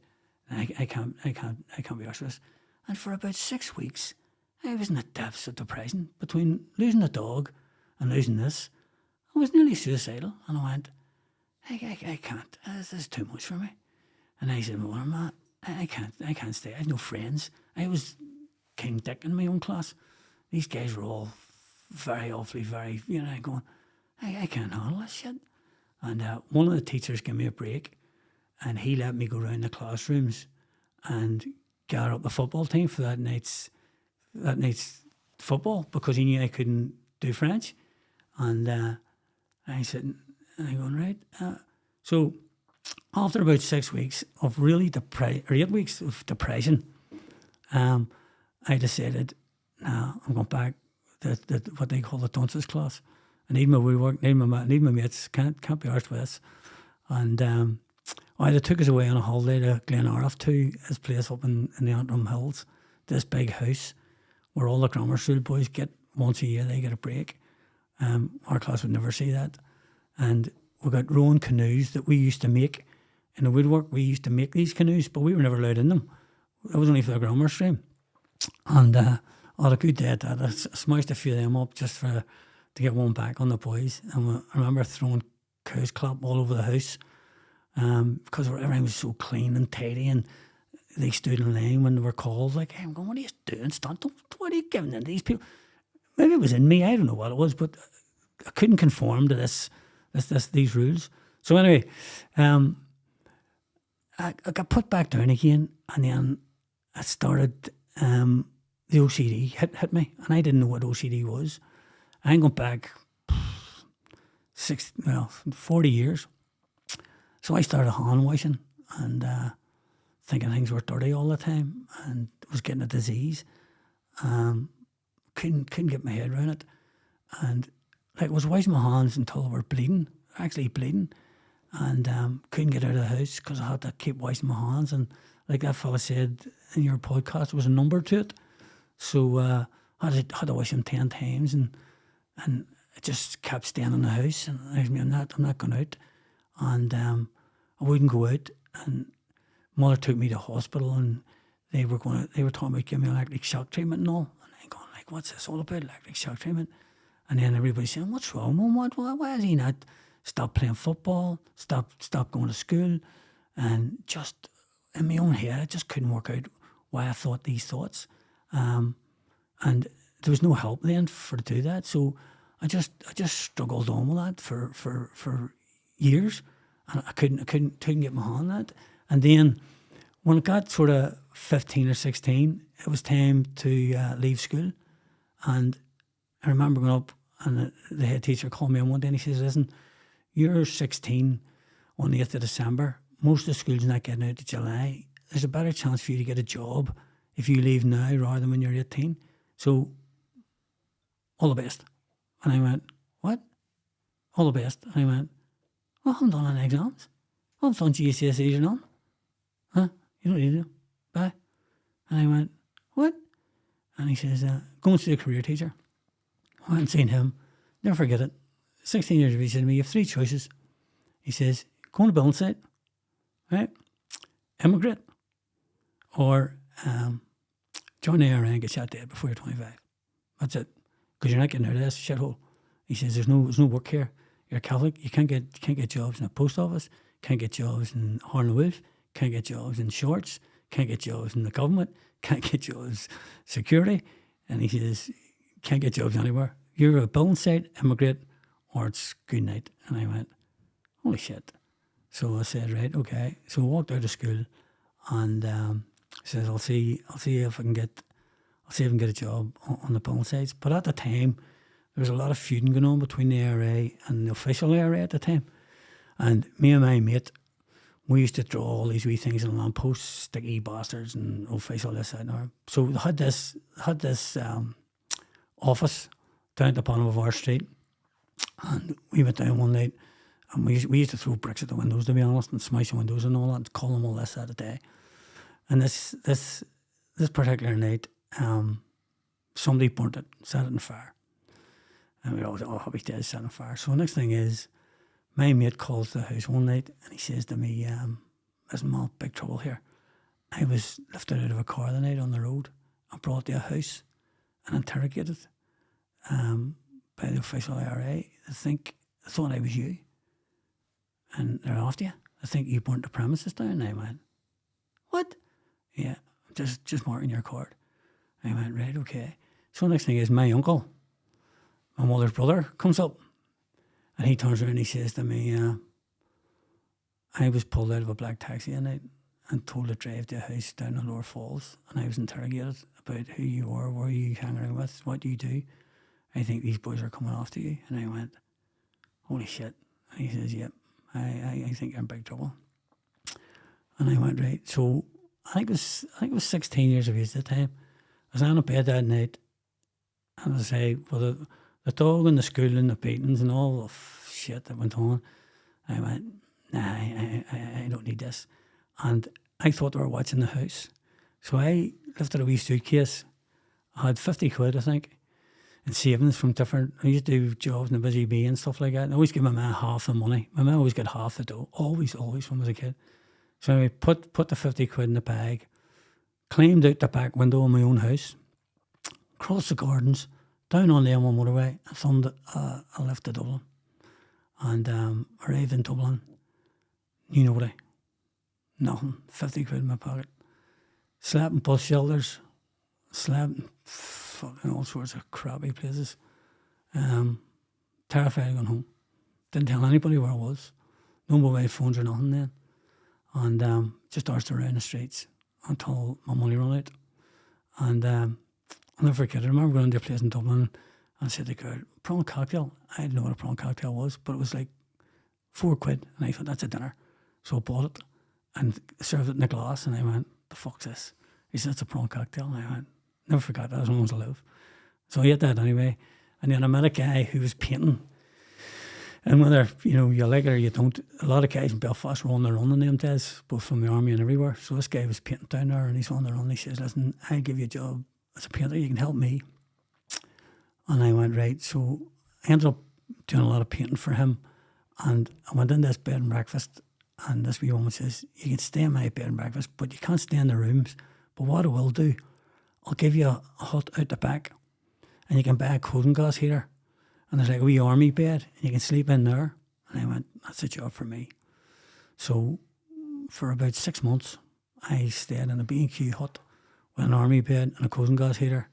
I can't be arsed with this. And for about 6 weeks, I was in the depths of depression between losing a dog and losing this. I was nearly suicidal, and I went, I can't. This is too much for me. And I said, well, man, I can't stay. I have no friends. I was King Dick in my own class. These guys were all very awfully, very, going, I can't handle this shit. And one of the teachers gave me a break, and he let me go around the classrooms and gather up the football team for that night's football, because he knew I couldn't do French. And I said, and I going, right. So after about 6 weeks of really 8 weeks of depression, I decided, nah, I'm going back to what they call the dunces class. I need my wee work, need my mates, can't be arsed with this. And they took us away on a holiday to Glenarth, to his place up in the Antrim Hills, this big house where all the grammar school boys get once a year, they get a break. Our class would never see that. And we got rowing canoes that we used to make in the woodwork. We used to make these canoes, but we were never allowed in them. It was only for the grammar stream. And I had a good day at that. I smashed a few of them up just to get one back on the boys. And I remember throwing cow's clap all over the house, because everything was so clean and tidy, and they stood in line when they were called. Like, hey, I'm going, what are you doing, Stunt? What are you giving to these people? Maybe it was in me, I don't know what it was, but I couldn't conform to these rules. So anyway, I got put back down again, and then I started, the OCD hit me, and I didn't know what OCD was. I went back 40 years. So I started hand washing and thinking things were dirty all the time, and was getting a disease. Couldn't get my head around it, and I was washing my hands until they were bleeding, and couldn't get out of the house because I had to keep washing my hands. And like that fella said in your podcast, there was a number to it, so I had to wash them 10 times, and I just kept staying in the house, and I'm not going out, and I wouldn't go out. And mother took me to hospital, and they were talking about giving me electric shock treatment and all. And I'm going, like, what's this all about, electric shock treatment? And then everybody's saying, what's wrong, Mum? Why has he not stopped playing football, stop going to school? And just in my own head, I just couldn't work out why I thought these thoughts. And there was no help then to do that. So I just struggled on with that for years, and I couldn't get my hand on it. And then when it got sort of 15 or 16, it was time to leave school. And I remember going up, and the head teacher called me on one day and he says, listen, you're 16 on the 8th of December. Most of the schools not getting out to July. There's a better chance for you to get a job if you leave now rather than when you're 18. So, all the best. And I went, what? All the best. And I went, well, I haven't done any exams. I haven't done GCSEs or none. Huh? You don't need to. Bye. And I went, what? And he says, go and see a career teacher. I went and seen him. Never forget it. 16 years of age, he said to me, you have 3 choices. He says, go on a building site, right? Immigrate, or join the IRA and get shot dead before you're 25. That's it. Because you're not getting out of this shithole. He says, there's no work here. You're Catholic. You can't get jobs in a post office. Can't get jobs in Horn and Wolf. Can't get jobs in Shorts. Can't get jobs in the government. Can't get jobs security. And he says, can't get jobs anywhere. You're a building site, immigrate, or it's good night. And I went, holy shit. So I said, right, okay. So I walked out of school, and says, I'll see if I can get a job on the building sites. But at the time, there was a lot of feuding going on between the IRA and the official IRA at the time. And me and my mate, we used to draw all these wee things on lampposts, sticky bastards and official this, that, and that. So we had this office down at the bottom of our street, and we went down one night, and we used to throw bricks at the windows, to be honest, and smash the windows and all that, and call them all this, that, a day. And this particular night, somebody burnt it, set it on fire. And we all thought, oh, happy days, set on fire. So the next thing is, my mate calls the house one night and he says to me, listen, man, big trouble here. I was lifted out of a car the night on the road and brought to a house and interrogated by the official IRA. They thought I was you. And they're after you. I think you burnt the premises down. And I went, what? Yeah, just marking your card. I went, right, okay. So the next thing is my uncle, my mother's brother, comes up and he turns around and he says to me, I was pulled out of a black taxi at night and told to drive to a house down in Lower Falls, and I was interrogated about who you are, where you hang around with, what do you do. I think these boys are coming after you. And I went, holy shit. And he says, yep, I think you're in big trouble. And I went, right. So I think it was 16 years of age at the time. I was on a bed that night, and I say, well, the dog and the school and the beatings and all the shit that went on, I went, nah, I don't need this. And I thought they were watching the house. So I lifted a wee suitcase. I had 50 quid, I think, in savings from different, I used to do jobs in the Busy Bee and stuff like that. And I always give my man half the money. My man always got half the dough, always when I was a kid. So I put the 50 quid in the bag, climbed out the back window of my own house, crossed the gardens, down on the M1 motorway, and thumbed a lift to Dublin. And arrived in Dublin, knew nobody. Nothing. 50 quid in my pocket. Slept in bus shelters. Slept in fucking all sorts of crappy places. Terrified of going home. Didn't tell anybody where I was. No mobile phones or nothing then. And just arsed around the streets until my money ran out. And I'll never forget it. I remember going to a place in Dublin and I said to the girl, prawn cocktail. I didn't know what a prawn cocktail was, but it was like 4 quid. And I thought, that's a dinner. So I bought it and served it in a glass. And I went, the fuck's this? He said, it's a prawn cocktail. And I went, never forgot that as long as I live. So I ate that anyway. And then I met a guy who was painting. And whether, you like it or you don't, a lot of guys in Belfast were on the run in them days, both from the army and everywhere. So this guy was painting down there and he's on the run. He says, listen, I'll give you a job as a painter. You can help me. And I went, right. So I ended up doing a lot of painting for him. And I went in this bed and breakfast. And this wee woman says, you can stay in my bed and breakfast, but you can't stay in the rooms. But what I will do, I'll give you a hut out the back and you can buy a cooling gas heater. And there's like a wee army bed and you can sleep in there. And I went, that's a job for me. So for about 6 months, I stayed in a B&Q hut with an army bed and a cooling gas heater.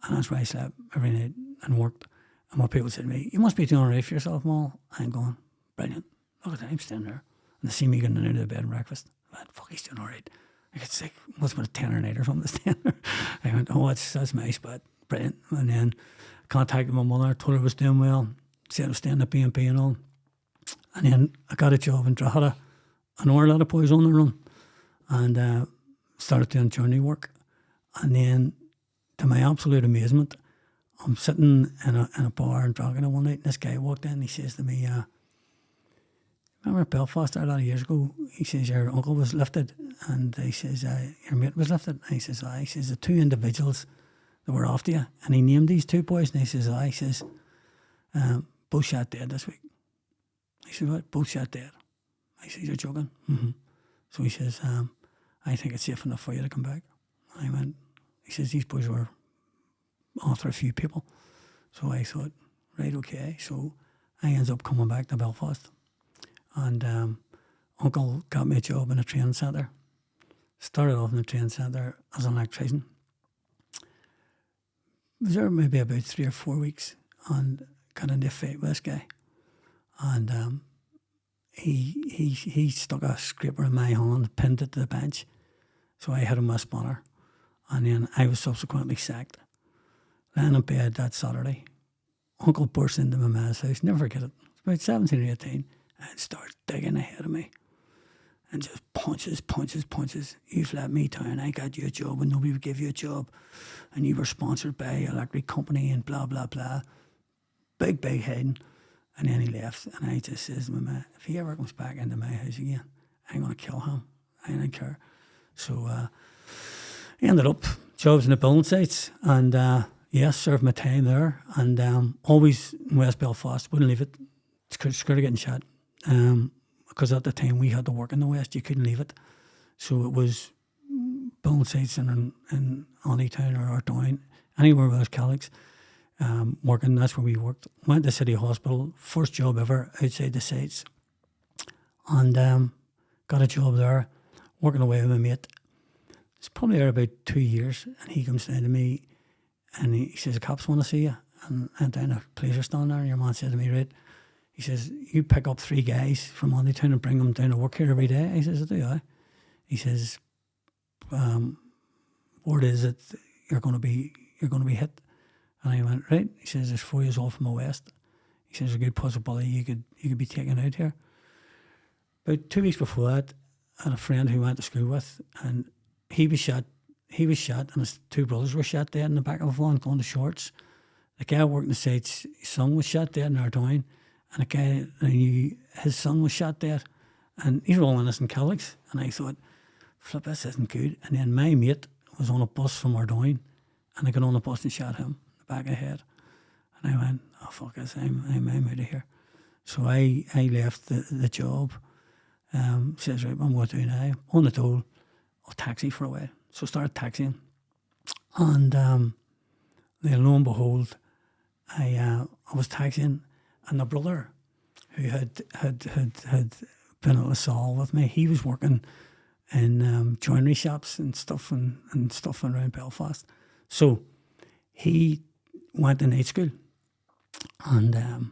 And that's where I slept every night and worked. And what people said to me, you must be doing all right for yourself, Mal. I'm going, brilliant. Look at that, I'm staying there. And they see me going into the bed and breakfast. I went, fuck, he's doing all right. I get sick. Must have been a 10 or 8 or something to stand there. I went, oh, that's my spot. brilliant. And then contacted my mother, told her I was doing well, said I was staying at BNP and all. And then I got a job in Drogheda. I know a lot of boys on the run. And started doing journey work. And then, to my absolute amazement, I'm sitting in a bar in Drogheda one night, and this guy walked in and he says to me, remember at Belfast there a lot of years ago? He says, your uncle was lifted, and he says, your mate was lifted. And he says, aye. He says, the two individuals that were after you, and he named these two boys, and he says, aye. He says, both shot dead this week. He said, what? Both shot dead. I said, you're joking? Mm-hmm. So he says, I think it's safe enough for you to come back. And I went, he says, these boys were after a few people. So I thought, right, okay. So I ended up coming back to Belfast. And Uncle got me a job in a training centre. Started off in the training centre as an electrician. Was there maybe about 3 or 4 weeks and got into a fight with this guy. And he stuck a scraper in my hand, pinned it to the bench. So I hit him with a spanner. And then I was subsequently sacked. Laying in bed that Saturday, Uncle burst into my man's house, never forget it. It was about 17 or 18, and starts digging ahead of me. And just punches. You've let me down, I got you a job and nobody would give you a job. And you were sponsored by an electric company and blah, blah, blah. Big heading. And then he left, and I just says to my man, if he ever comes back into my house again, I'm going to kill him. I don't care. So I ended up jobs in the building sites, and served my time there, and always in West Belfast, wouldn't leave it. Scared of getting shot, because at the time we had to work in the West, you couldn't leave it. So it was building sites in Onytown or Down, anywhere where there's Calyx. Working, that's where we worked. Went to City Hospital, first job ever outside the sites, and got a job there, working away with my mate. It's probably there about 2 years, and he comes down to me and he says, the cops want to see you. And I'm down a pleasure stand there, and your man said to me, right, he says, you pick up 3 guys from Onytown and bring them down to work here every day. I says, I do, I. He says, word is that you're going to be hit. And I went, right. He says, there's 4 years old from the West. He says, there's a good possibility you could be taken out here. About 2 weeks before that, I had a friend who went to school with, and he was shot, and his 2 brothers were shot dead in the back of a van going to Shorts. The guy working the sites, his son was shot dead in our town, and a guy I knew, his son was shot dead. And these were all in this in Calyx. And I thought, flip, this isn't good. And then my mate was on a bus from our town, and I got on the bus and shot him. Back of the head, and I went, oh fuck this, I'm out of here. So I left the job. Says, right, what am I going to do now? On the toll, I'll taxi for a while. So I started taxiing, and then lo and behold, I was taxiing, and the brother who had been at LaSalle with me, he was working in joinery shops and stuff and stuff around Belfast. So he went to night school, and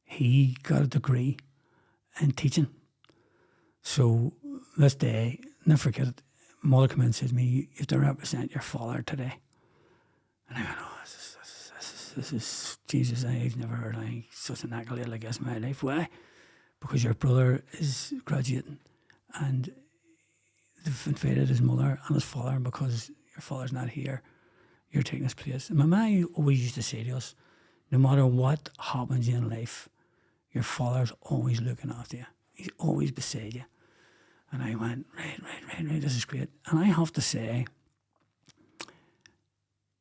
he got a degree in teaching. So this day, never forget it, mother came in and said to me, you have to represent your father today. And I went, oh, this is Jesus, I've never heard anything such an accolade like this in my life. Why? Because your brother is graduating, and they've invited his mother and his father, and because your father's not here, you're taking his place. And my man always used to say to us, no matter what happens in life, your father's always looking after you. He's always beside you. And I went, right, this is great. And I have to say,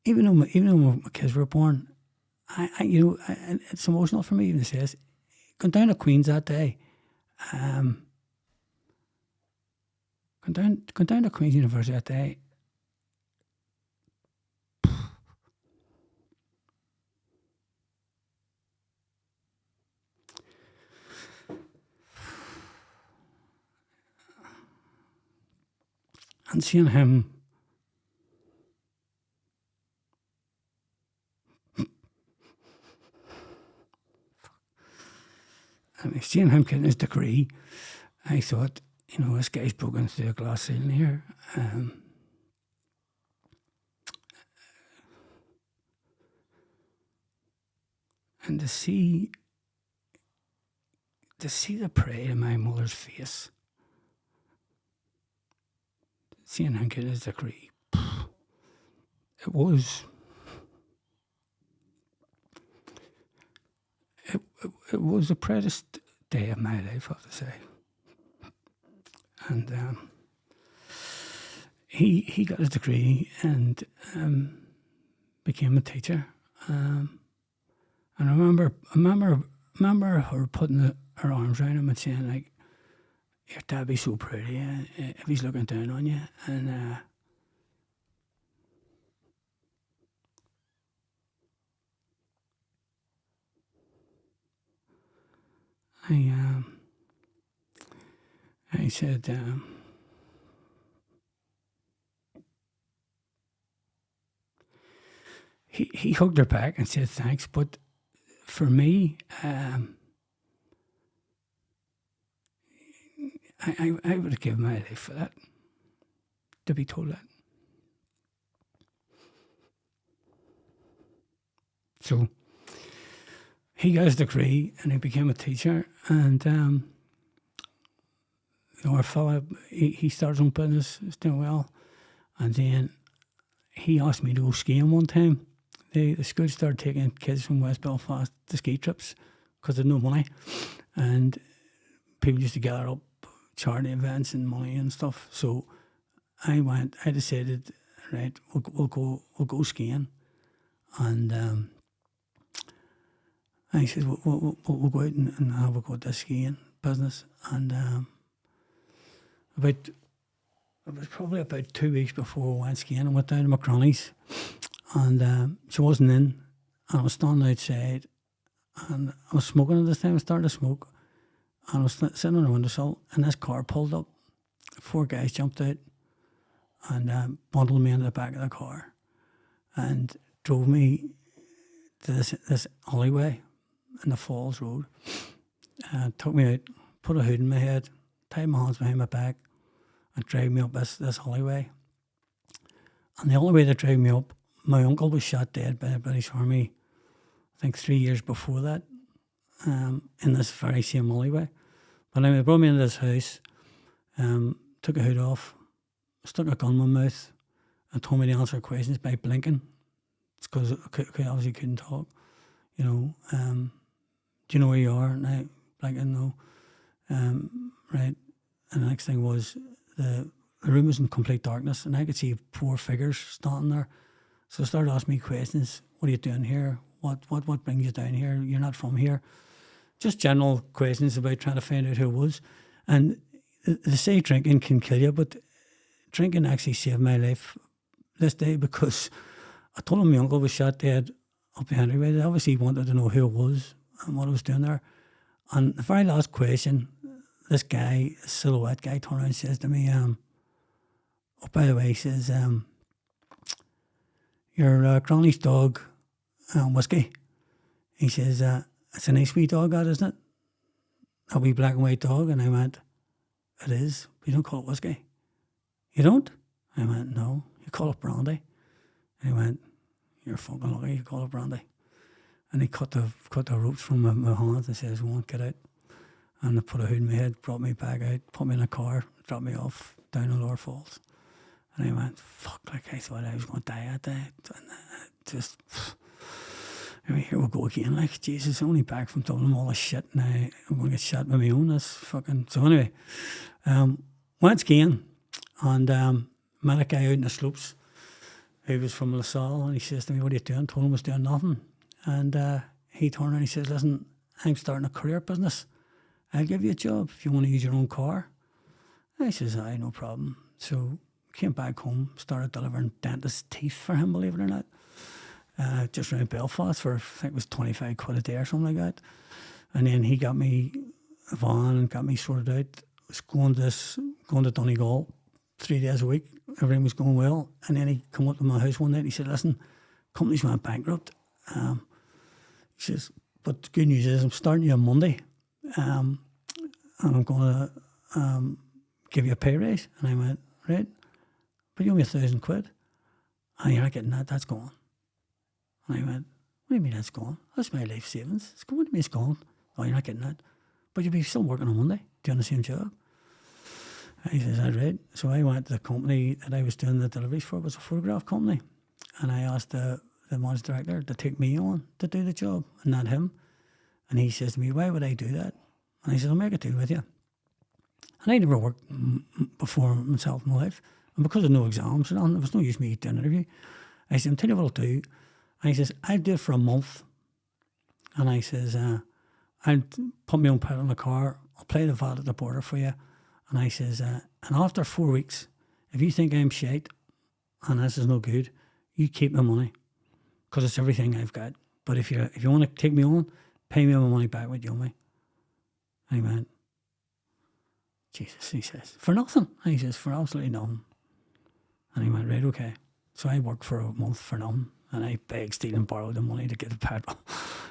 even though my kids were born, it's emotional for me even to say this. Going down to Queen's that day, going down to Queen's University that day, and seeing him getting his degree, I thought, this guy's broken through a glass ceiling here. And to see the pride in my mother's face, seeing him get his degree, it was the proudest day of my life, I have to say. And he got his degree and became a teacher. And I remember her putting her arms around him and saying, like, your dad be so proud of you if he's looking down on you. And I said, he hugged her back and said thanks, but for me, I would have given my life for that, to be told that. So he got his degree and he became a teacher, and our fella, he started his own business, he's doing well, and then he asked me to go skiing one time. The school started taking kids from West Belfast to ski trips because they had no money, and people used to gather up charity events and money and stuff. So I decided, right, we'll go skiing, and I said we'll go out and have a go at this skiing business, and it was probably about 2 weeks before we went skiing. I went down to McCroney's, and she wasn't in, and I was standing outside, and I was smoking at this time. I started to smoke, and I was sitting on the windowsill, and this car pulled up. 4 guys jumped out and bundled me into the back of the car and drove me to this alleyway in the Falls Road. Took me out, put a hood in my head, tied my hands behind my back, and dragged me up this alleyway. And the only way they dragged me up, my uncle was shot dead by the British Army, I think 3 years before that, in this very same alleyway. But anyway, they brought me into this house, took a hood off, stuck a gun in my mouth, and told me to answer questions by blinking. It's because I obviously couldn't talk. You know, do you know where you are? And I blinking, no. Right. And the next thing was the room was in complete darkness, and I could see 4 figures standing there. So they started asking me questions. What are you doing here? What brings you down here? You're not from here. Just general questions about trying to find out who it was. And they say drinking can kill you, but drinking actually saved my life this day, because I told them my uncle was shot dead up the Henry. They obviously wanted to know who it was and what I was doing there. And the very last question, this guy, a silhouette guy, turned around and says to me, oh, by the way, he says, your granny's dog, Whiskey. He says, it's a nice wee dog, that, isn't it? A wee black and white dog. And I went, it is. But you don't call it Whiskey. You don't? I went, no. You call it Brandy. And he went, you're fucking lucky you call it Brandy. And he cut the ropes from my hands and says, "Won't get out." And they put a hood in my head, brought me back out, put me in a car, dropped me off down in Lower Falls. And I went, fuck, like I thought I was going to die that day. And just, I mean, here we go again. Like, Jesus, only back from Dublin, all this shit. Now I'm going to get shot by my own. That's fucking. So anyway, went skiing and met a guy out in the slopes who was from LaSalle, and he says to me, "What are you doing?" Told him I was doing nothing. And he turned around and he says, "Listen, I'm starting a career business. I'll give you a job if you want to use your own car." And I says, "Aye, no problem." So came back home, started delivering dentist teeth for him, believe it or not. Just around Belfast for, I think it was 25 quid a day or something like that. And then he got me a van and got me sorted out. I was going to Donegal 3 days a week. Everything was going well. And then he come up to my house one night and he said, "Listen, company's went bankrupt." He says, "But the good news is I'm starting you on Monday. And I'm going to give you a pay raise." And I went, "Right, but you owe me 1,000 quid. And you're not getting that, that's gone." And I went, do you mean it's gone? That's my life savings. It's going to me, it's gone. Oh, you're not getting that. But you'll be still working on Monday, doing the same job. And he says, that's right. So I went to the company that I was doing the deliveries for. It was a photograph company. And I asked the managing director to take me on to do the job and not him. And he says to me, why would I do that? And I said, I'll make a deal with you. And I never worked before myself in my life. And because of no exams, there was no use me doing an interview. I said, I'll tell you what I'll do. And he says, I'll do it for a month. And I says, I'll put my own petrol in the car. I'll play the VAT at the border for you. And I says, and after 4 weeks, if you think I'm shite and this is no good, you keep my money because it's everything I've got. But if you want to take me on, pay me my money back what you owe me. And he went, Jesus, he says, for nothing. And he says, for absolutely nothing. And he went, right, okay. So I worked for a month for nothing. And I begged, steal and borrowed the money to get the petrol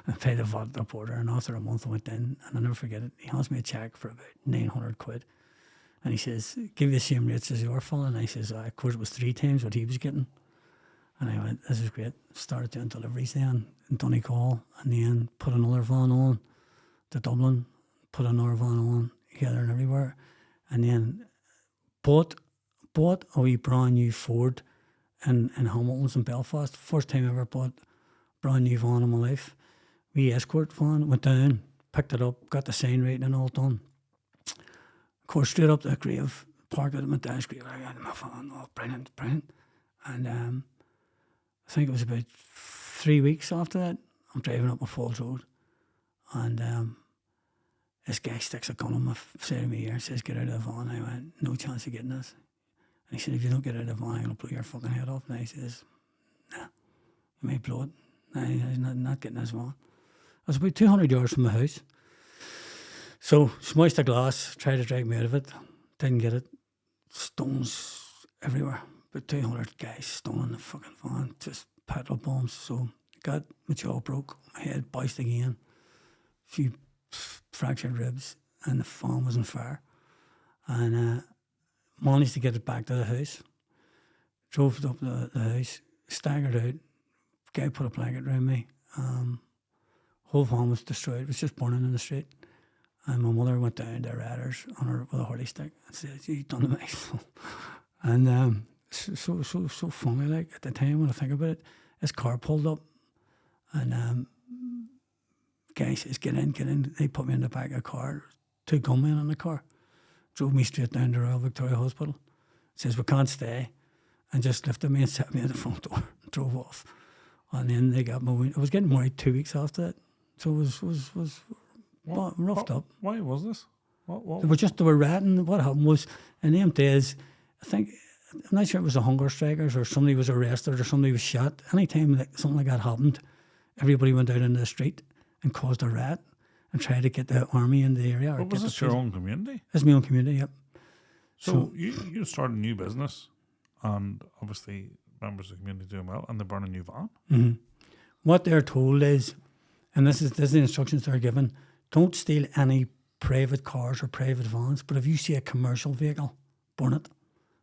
and pay the VAT at the border. And after a month I went in, and I'll never forget it, he hands me a cheque for about 900 quid. And he says, give you the same rates as your fella. And I says, of course it was 3 times what he was getting. And I went, this is great. Started doing deliveries then in Donegal, and then put another van on to Dublin, put another van on here and everywhere. And then bought a wee brand new Ford in Hamilton's in Belfast. First time I ever bought a brand new van in my life. Wee Escort van, went down, picked it up, got the sign rating and all done. Of course, straight up to the grave, parked it at my dad's grave. I got my van, oh, brilliant. And I think it was about 3 weeks after that, I'm driving up a Falls Road, and this guy sticks a gun on my side of my ear and says, get out of the van. I went, no chance of getting this. And he said, if you don't get out of the van, I'm going to blow your fucking head off. And I says, nah, you may blow it. Nah, he's not getting this van. I was about 200 yards from my house. So smashed the glass, tried to drag me out of it, didn't get it. Stones everywhere. About 200 guys stoning the fucking van, just petrol bombs. So got my jaw broke, my head bounced again, a few fractured ribs, and the van was on fire. And managed to get it back to the house. Drove it up to the house, staggered out. Guy put a blanket around me. Whole van was destroyed. It was just burning in the street. And my mother went down to Raiders on her with a hardy stick and said, "You done the mess." And so funny. Like at the time when I think about it, his car pulled up, and guy says, "Get in." They put me in the back of the car. 2 gunmen in the car. Drove me straight down to Royal Victoria Hospital. Says, "We can't stay," and just lifted me and set me at the front door and drove off. And then they got my wound. I was getting married 2 weeks after that, so it was roughed up. Why was this? What? They were ratting. What happened was, in them days, I'm not sure it was the hunger strikers or somebody was arrested or somebody was shot. Anytime something like that happened, everybody went out into the street and caused a riot and tried to get the army in the area. But was this your own community? It's my own community, yep. So you started a new business, and obviously members of the community doing well, and they burn a new van. Mm-hmm. What they're told is, and this is the instructions they're given: don't steal any private cars or private vans, but if you see a commercial vehicle, burn it.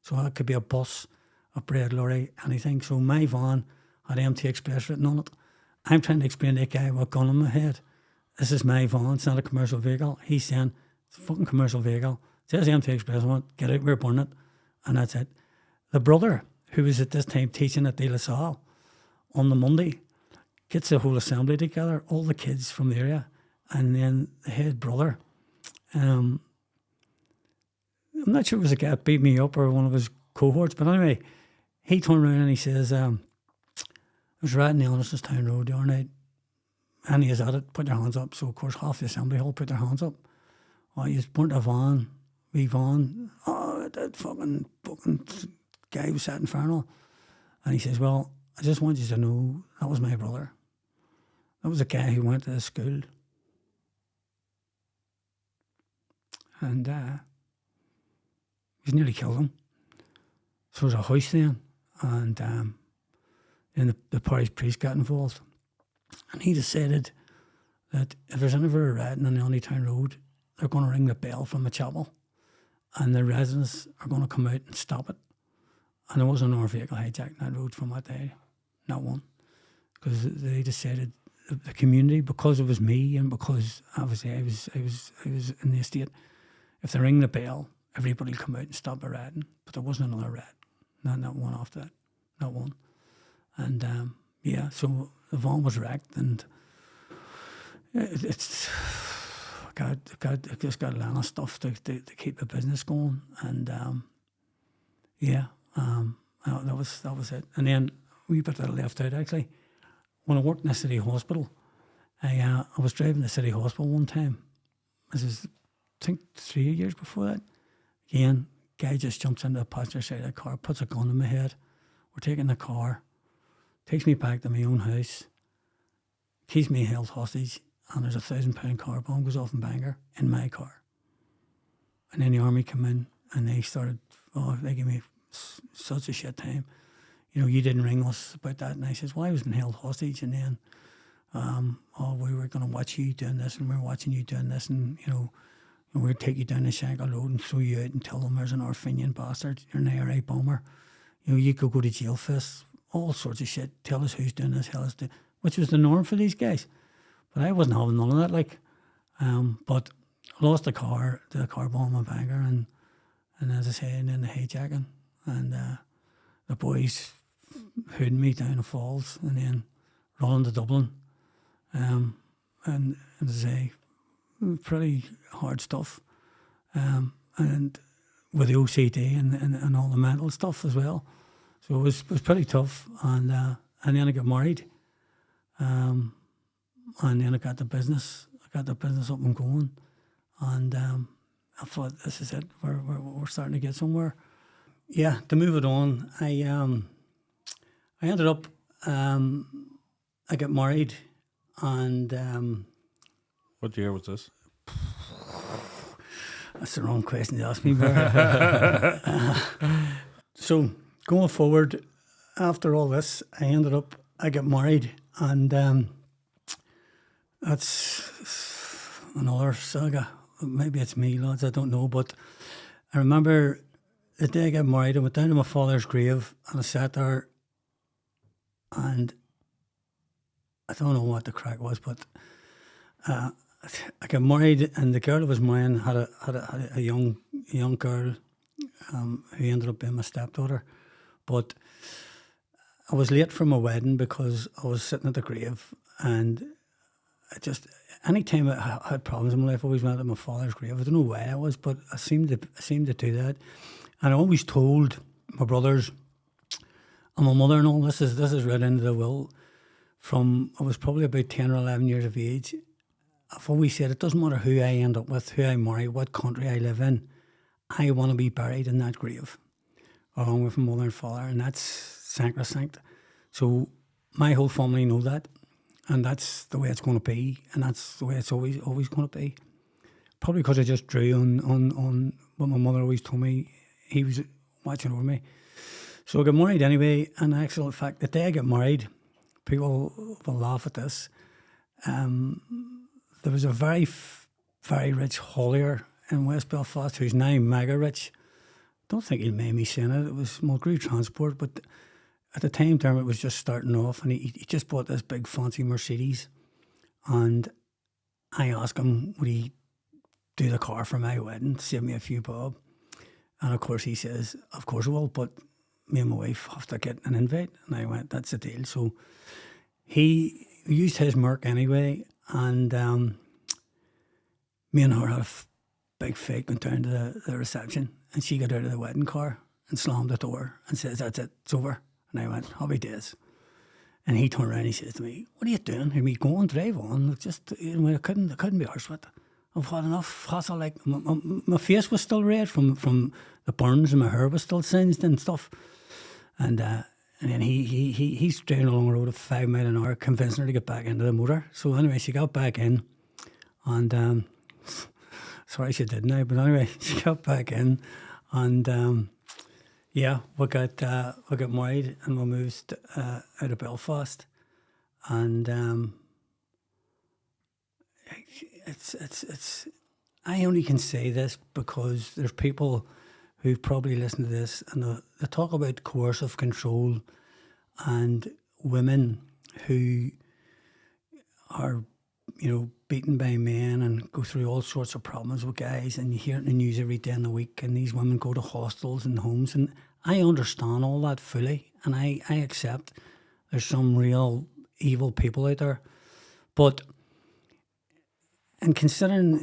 So that could be a bus, a bread lorry, anything. So my van had MT Express written on it. I'm trying to explain to that guy with a gun in my head, this is my van, it's not a commercial vehicle. He's saying, it's a fucking commercial vehicle. It says MT Express on it, get out, we're burning it. And that's it. The brother, who was at this time teaching at De La Salle, on the Monday, gets the whole assembly together, all the kids from the area, and then the head brother, I'm not sure it was a guy that beat me up or one of his cohorts, but anyway, he turned around and he says, I was riding the Honeststown Road the other night, and he is at it, put your hands up. So of course half the assembly hall put their hands up. Oh, you burnt a van, wee van. Oh, that fucking guy was set infernal. And he says, well, I just want you to know that was my brother. That was a guy who went to the school. And he's nearly killed him. So there's a house then, and then the parish priest got involved. And he decided that if there's ever a riot on the Honeytown Road, they're going to ring the bell from the chapel, and the residents are going to come out and stop it. And there wasn't another vehicle hijacking that road from that day, not one, because they decided the community, because it was me and because obviously I was in the estate. If they ring the bell, everybody would come out and stop a riding, but there wasn't another ride, not one after that, not one. And so the van was wrecked, and it's just got a lot of stuff to keep the business going, and that was it. And then we bit that left out actually. When I worked in the city hospital, I was driving the city hospital one time. This is, I think, 3 years before that. Again, guy just jumps into the passenger side of the car, puts a gun in my head. We're taking the car, takes me back to my own house, keeps me held hostage, and there's a £1,000 car bomb goes off in Bangor in my car. And then the army came in and they gave me such a shit time. You know, you didn't ring us about that. And I says, well, I was been held hostage, and then we were going to watch you doing this, and we were watching you doing this, and you know, we'd take you down the Shankill Road and throw you out and tell them there's an Orfinian bastard, you're an IRA bomber. You know, you could go to jail for this, all sorts of shit. Tell us who's doing this, which was the norm for these guys. But I wasn't having none of that, like. But I lost the car bomb in Bangor, and as I say, and then the hijacking, and the boys hooding me down the falls, and then running to Dublin, and as I say, pretty hard stuff, and with the OCD and all the mental stuff as well. So it was pretty tough, and then I got married, and then I got the business up and going, and I thought, this is it. We're starting to get somewhere. Yeah, to move it on, I ended up, I got married, and What year was this? that's the wrong question to ask me. So going forward, after all this, I got married, and that's another saga. Maybe it's me, lads, I don't know, but I remember the day I got married, I went down to my father's grave, and I sat there, and I don't know what the crack was, but I got married, and the girl I was marrying had a young girl who ended up being my stepdaughter. But I was late for my wedding because I was sitting at the grave, and any time I had problems in my life, I always went to my father's grave. I don't know why I was, but I seemed to do that. And I always told my brothers and my mother, and all this is read into the will. From I was probably about 10 or 11 years of age, I've always said it doesn't matter who I end up with, who I marry, what country I live in, I want to be buried in that grave, along with my mother and father, and that's sacrosanct. So my whole family know that, and that's the way it's going to be, and that's the way it's always going to be. Probably because I just drew on what my mother always told me. He was watching over me. So I got married anyway, and actually, in fact, the day I got married, people will laugh at this. There was a very, very rich haulier in West Belfast who's now mega rich. Don't think he'll mind me saying it. It was Mulgrew Transport, but at the time, Dermot was just starting off, and he just bought this big fancy Mercedes. And I asked him, would he do the car for my wedding, save me a few bob? And of course he says, of course I will, but me and my wife have to get an invite. And I went, that's the deal. So he used his Merc anyway, and me and her had a big fight, went down to the reception, and she got out of the wedding car and slammed the door and says, that's it, it's over. And I went, happy days. And he turned around and he says to me, what are you doing? I mean, go on, drive on. Just, I couldn't be harsh with it. I've had enough hassle. Like my face was still red from the burns, and my hair was still singed and stuff. And then he's driving along the road at 5 miles an hour, convincing her to get back into the motor. So anyway, she got back in, and sorry she didn't now, but anyway, she got back in, and yeah, we got married, and we moved out of Belfast, and it's I only can say this because there's people who probably listen to this, and they talk about coercive control and women who are, beaten by men and go through all sorts of problems with guys, and you hear it in the news every day in the week, and these women go to hostels and homes, and I understand all that fully, and I accept there's some real evil people out there, but and considering,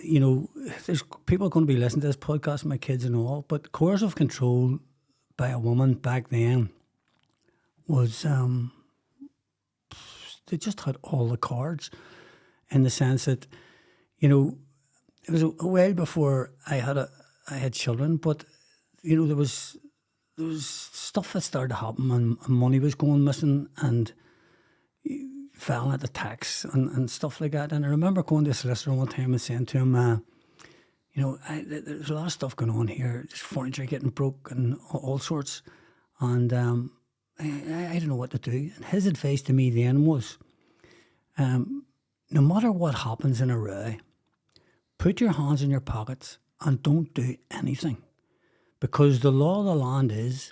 there's people going to be listening to this podcast, my kids and all, but coercive control by a woman back then was, they just had all the cards, in the sense that, it was a while before I had children, but, there was stuff that started to happen, and money was going missing, and failing at the tax and stuff like that. And I remember going to a solicitor one time and saying to him, there's a lot of stuff going on here. There's furniture getting broke and all sorts. And I don't know what to do. And his advice to me then was, no matter what happens in a row, put your hands in your pockets and don't do anything. Because the law of the land is,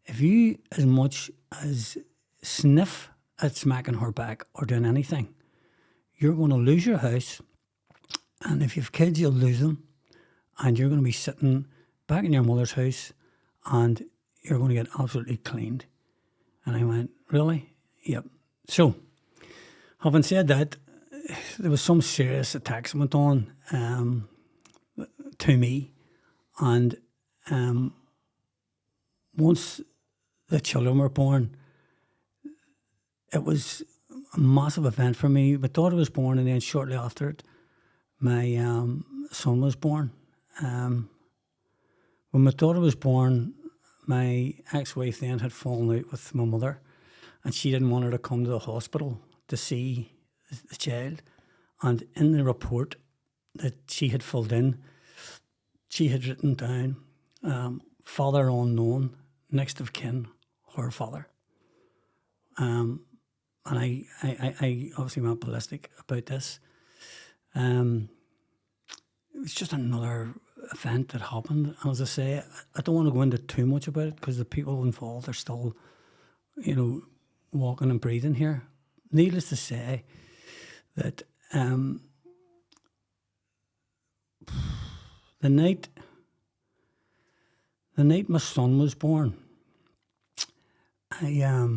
if you as much as sniff at smacking her back or doing anything, you're going to lose your house, and if you've kids, you'll lose them, and you're going to be sitting back in your mother's house, and you're going to get absolutely cleaned. And I went, really? Yep. So, having said that, there was some serious attacks that went on to me, and once the children were born, it was a massive event for me. My daughter was born, and then shortly after it, my son was born. When my daughter was born, my ex-wife then had fallen out with my mother, and she didn't want her to come to the hospital to see the child. And in the report that she had filled in, she had written down, father unknown, next of kin, her father. And I obviously went ballistic about this. It was just another event that happened. And as I say, I don't want to go into too much about it, because the people involved are still, walking and breathing here. Needless to say that the night my son was born, I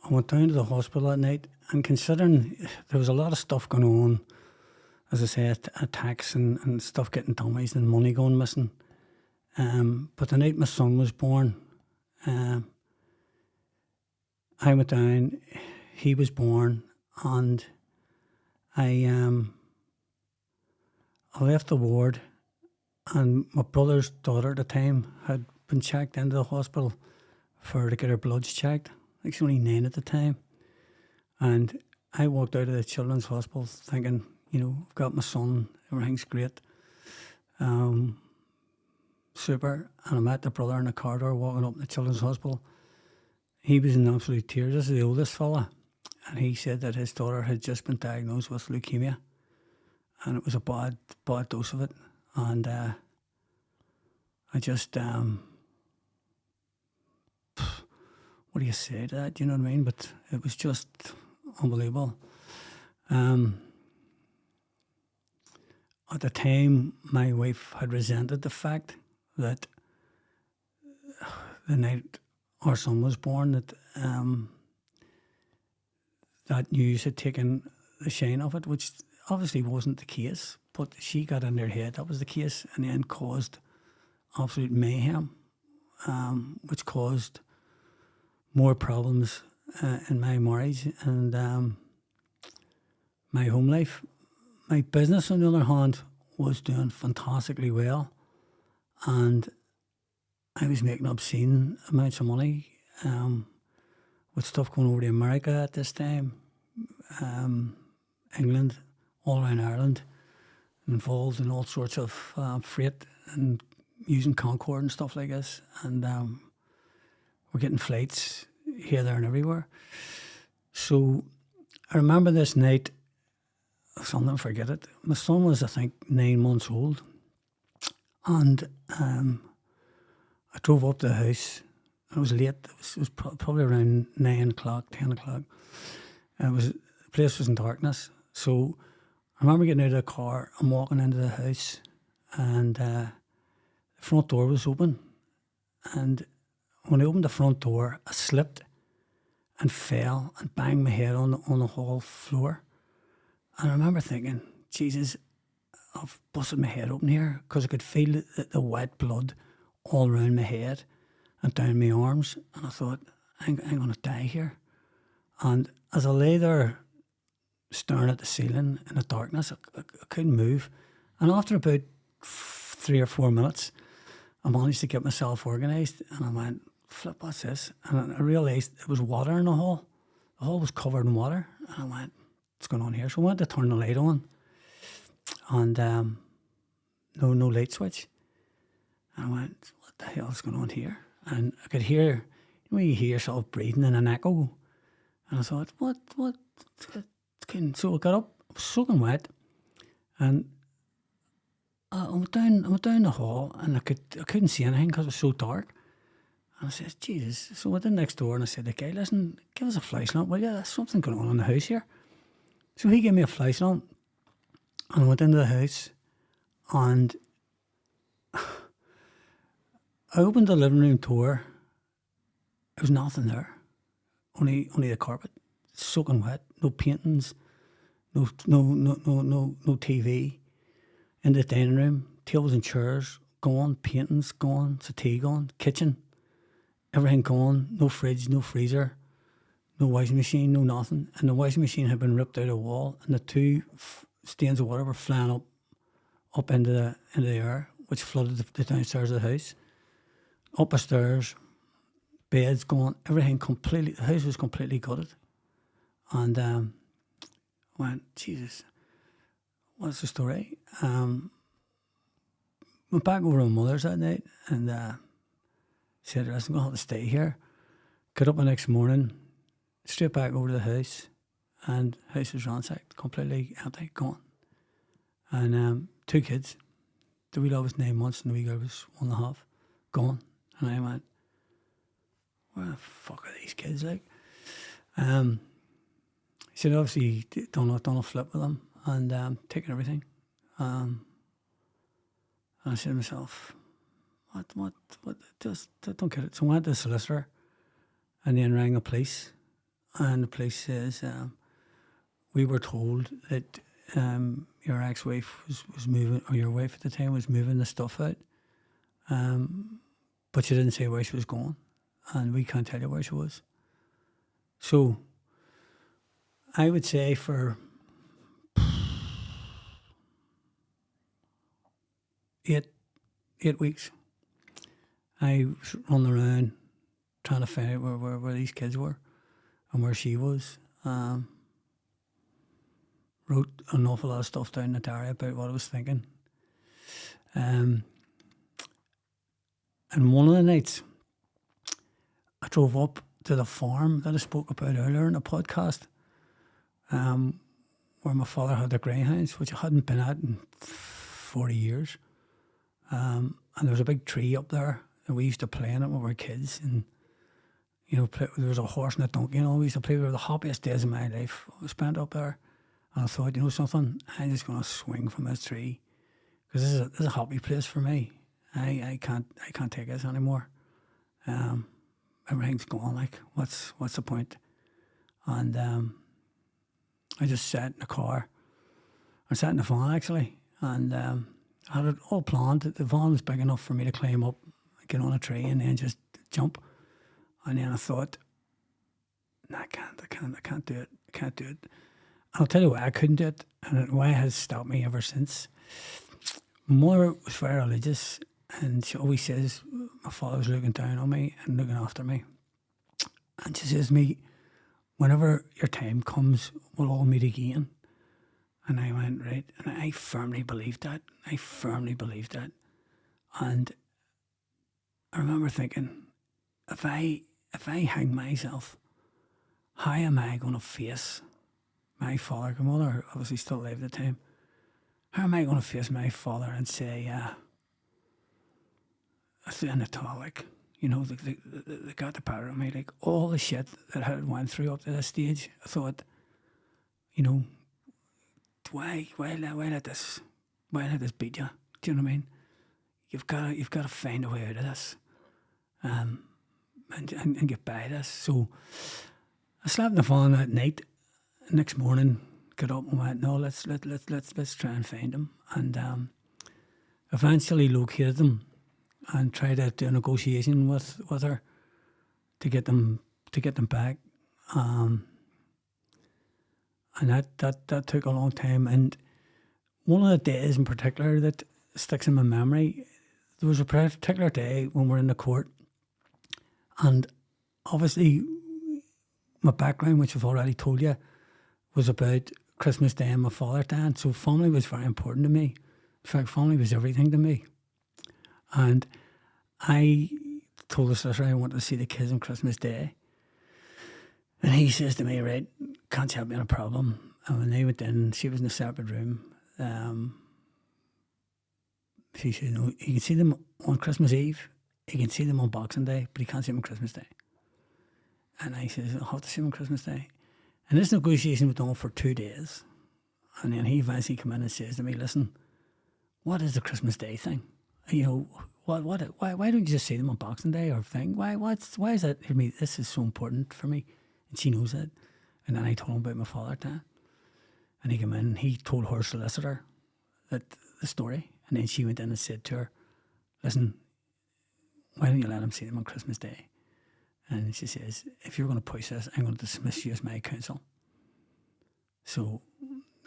went down to the hospital that night, and considering there was a lot of stuff going on, as I say, attacks and stuff getting damaged and money going missing. But the night my son was born, I went down, he was born, and I left the ward, and my brother's daughter at the time had been checked into the hospital to get her bloods checked. I think she was only 9 at the time. And I walked out of the children's hospital thinking, I've got my son, everything's great. Super. And I met the brother in the corridor walking up in the children's hospital. He was in absolute tears. This is the oldest fella. And he said that his daughter had just been diagnosed with leukemia. And it was a bad dose of it. And I just... what do you say to that? Do you know what I mean? But it was just unbelievable. At the time, my wife had resented the fact that the night our son was born, that that news had taken the shine off it, which obviously wasn't the case. But she got in her head that was the case, and then caused absolute mayhem, which caused more problems in my marriage and my home life. My business, on the other hand, was doing fantastically well, and I was making obscene amounts of money with stuff going over to America at this time, England, all around Ireland, involved in all sorts of freight and using Concorde and stuff like this, and we're getting flights here, there and everywhere. So I remember this night, I'll never forget it. My son was, I think, 9 months old, and I drove up to the house. I was late. It was probably around 9 o'clock, 10 o'clock. It was place was in darkness. So I remember getting out of the car and walking into the house, and the front door was open. And when I opened the front door, I slipped and fell and banged my head on the hall floor. And I remember thinking, Jesus, I've busted my head open here, because I could feel the wet blood all around my head and down my arms. And I thought, I'm going to die here. And as I lay there staring at the ceiling in the darkness, I couldn't move. And after about 3 or 4 minutes, I managed to get myself organised, and I went, flip, what's this? And I realised it was water in the hall. The hall was covered in water. And I went, what's going on here? So I went to turn the light on, and no light switch. And I went, what the hell is going on here? And I could hear, you know, you hear yourself breathing in an echo. And I thought, what? So I got up, I was soaking wet, and I went down the hall, and I couldn't see anything because it was so dark. And I said, Jesus. So I went in next door and I said, okay, listen, give us a flashlight, will you? There's something going on in the house here. So he gave me a flashlight, and I went into the house, and I opened the living room door. There was nothing there, only the carpet, soaking wet, no paintings, no TV. In the dining room, tables and chairs gone, paintings gone, settee gone, kitchen, everything gone, no fridge, no freezer, no washing machine, no nothing. And the washing machine had been ripped out of the wall, and the two stains of water were flying up into the air, which flooded the downstairs of the house. Upstairs, beds gone, everything completely, the house was completely gutted. And I went, Jesus, what's the story? Went back over to my mother's that night, and said, listen, I'm going to have to stay here. Got up the next morning, straight back over to the house, and the house was ransacked, completely empty, gone. And 2 kids. The wee lad was 9 months and the wee girl was 1.5, gone. And I went, where the fuck are these kids like? He said, obviously, done a flip with them and taken everything. And I said to myself, what, just don't get it. So I went to the solicitor and then rang the police. And the police says, we were told that your ex-wife was moving, or your wife at the time was moving the stuff out. But she didn't say where she was going. And we can't tell you where she was. So I would say for 8 weeks, I was running around trying to find out where these kids were and where she was. Wrote an awful lot of stuff down in the diary about what I was thinking. And one of the nights, I drove up to the farm that I spoke about earlier in the podcast, where my father had the greyhounds, which I hadn't been at in 40 years. And there was a big tree up there, and we used to play in it when we were kids. And, you know, there was a horse and a donkey, and all. We used to play. They were the happiest days of my life I spent up there. And I thought, you know something, I'm just going to swing from this tree, because this is a happy place for me. I can't take this anymore. Everything's gone. Like, what's the point? And I just sat in the car. I sat in the van actually, and I had it all planned. The van was big enough for me to climb up, get on a tree, and then just jump. And then I thought, no, I can't do it. I can't do it. I'll tell you why I couldn't do it, and why it has stopped me ever since. My mother was very religious, and she always says, my father was looking down on me and looking after me. And she says to me, whenever your time comes, we'll all meet again. And I went, right. And I firmly believed that. And I remember thinking, if I hang myself, how am I going to face my father? My mother obviously still alive at the time. How am I going to face my father and say, I threw in the towel, like, you know, they got the power of me, like all the shit that I had went through up to this stage. I thought, you know, why let this beat you? Do you know what I mean? You've got to find a way out of this, and get by this. So I slept in the van that night. Next morning, got up and went, no, let's try and find him, and eventually located them and tried to do a negotiation with her to get them back. And that took a long time. And one of the days in particular that sticks in my memory, there was a particular day when we're in the court, and obviously my background, which I've already told you, was about Christmas Day and my father dying. So family was very important to me. In fact, family was everything to me. And I told the solicitor I wanted to see the kids on Christmas Day. And he says to me, right, can't you help me on a problem? And when they went in, she was in a separate room. She said, no, he can see them on Christmas Eve, he can see them on Boxing Day, but he can't see them on Christmas Day. And I says, I'll have to see them on Christmas Day. And this negotiation went on for 2 days. And then he eventually came in and says to me, listen, what is the Christmas Day thing? You know, why don't you just see them on Boxing Day or thing? Why is that? I mean, this is so important for me. And she knows it. And then I told him about my father dying. And he came in and he told her solicitor that the story. And then she went in and said to her, listen, why don't you let him see them on Christmas Day? And she says, if you're going to push this, I'm going to dismiss you as my counsel. So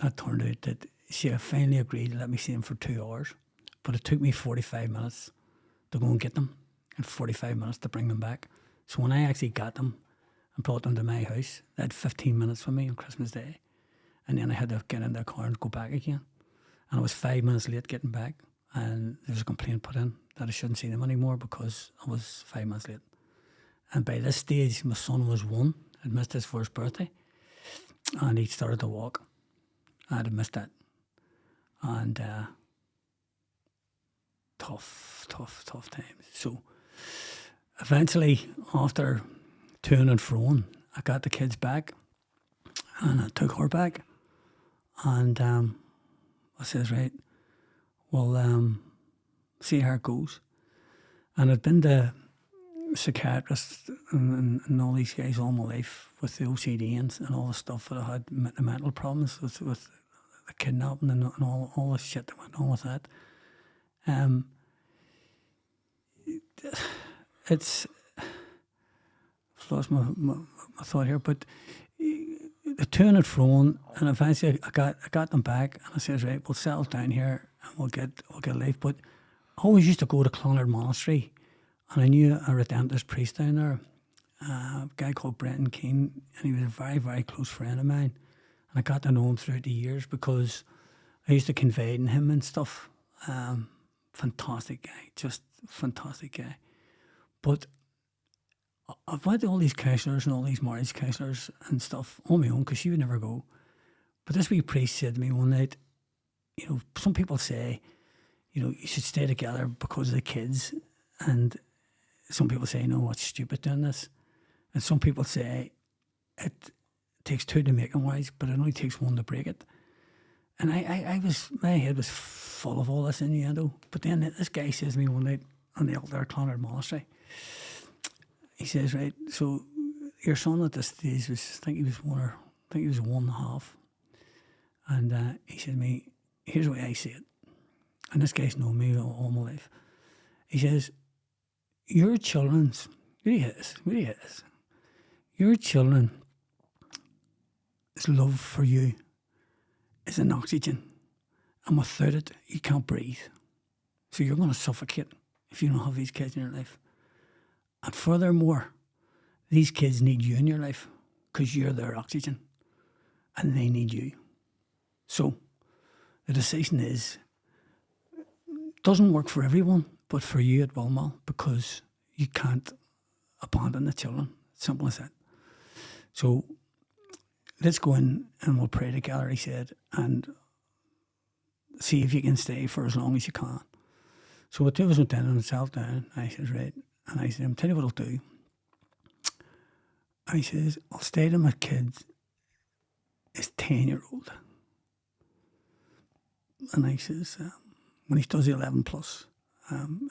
that turned out that she finally agreed to let me see them for 2 hours. But it took me 45 minutes to go and get them and 45 minutes to bring them back. So when I actually got them and brought them to my house, they had 15 minutes with me on Christmas Day. And then I had to get in the car and go back again. And I was 5 minutes late getting back. And there was a complaint put in that I shouldn't see them anymore because I was 5 minutes late. And by this stage, my son was 1, had missed his first birthday, and he started to walk. I had missed that. And tough times. So eventually, after to and fro, I got the kids back, and I took her back, and I says, right, well, see how it goes. And I'd been to psychiatrists and all these guys all my life with the OCD and all the stuff that I had, the mental problems with the kidnapping and all the shit that went on with that. It's I've lost my thought here, but the turn it fro, and eventually I got them back, and I says, right, we'll settle down here and we'll get life. But I always used to go to Clonard Monastery, and I knew a Redemptorist priest down there, a guy called Brenton Keane, and he was a very, very close friend of mine. And I got to know him throughout the years because I used to confide in him and stuff. Fantastic guy, just fantastic guy. But I've went to all these counsellors and all these marriage counsellors and stuff on my own because she would never go. But this wee priest said to me one night, you know, some people say, you know, you should stay together because of the kids. And some people say, no, it's stupid doing this. And some people say it takes 2 to make them wise, but it only takes 1 to break it. And my head was full of all this innuendo. But then this guy says to me one night on the altar at Clonard Monastery, he says, right, so your son at this stage was, I think he was 1.5. And he said to me, here's the way I see it. And this guy's known me all my life. He says, your children's, really is, your children's love for you is an oxygen. And without it, you can't breathe. So you're going to suffocate if you don't have these kids in your life. And furthermore, these kids need you in your life because you're their oxygen and they need you. So the decision is, doesn't work for everyone, but for you it will, Mal, because you can't abandon the children. Simple as that. So let's go in and we'll pray together, he said, and see if you can stay for as long as you can. So the two of us went down and sat down. I said, right. And I said, I'll tell you what I'll do. I says, I'll stay to my kids his 10-year-old. And I says, when he does the 11 plus,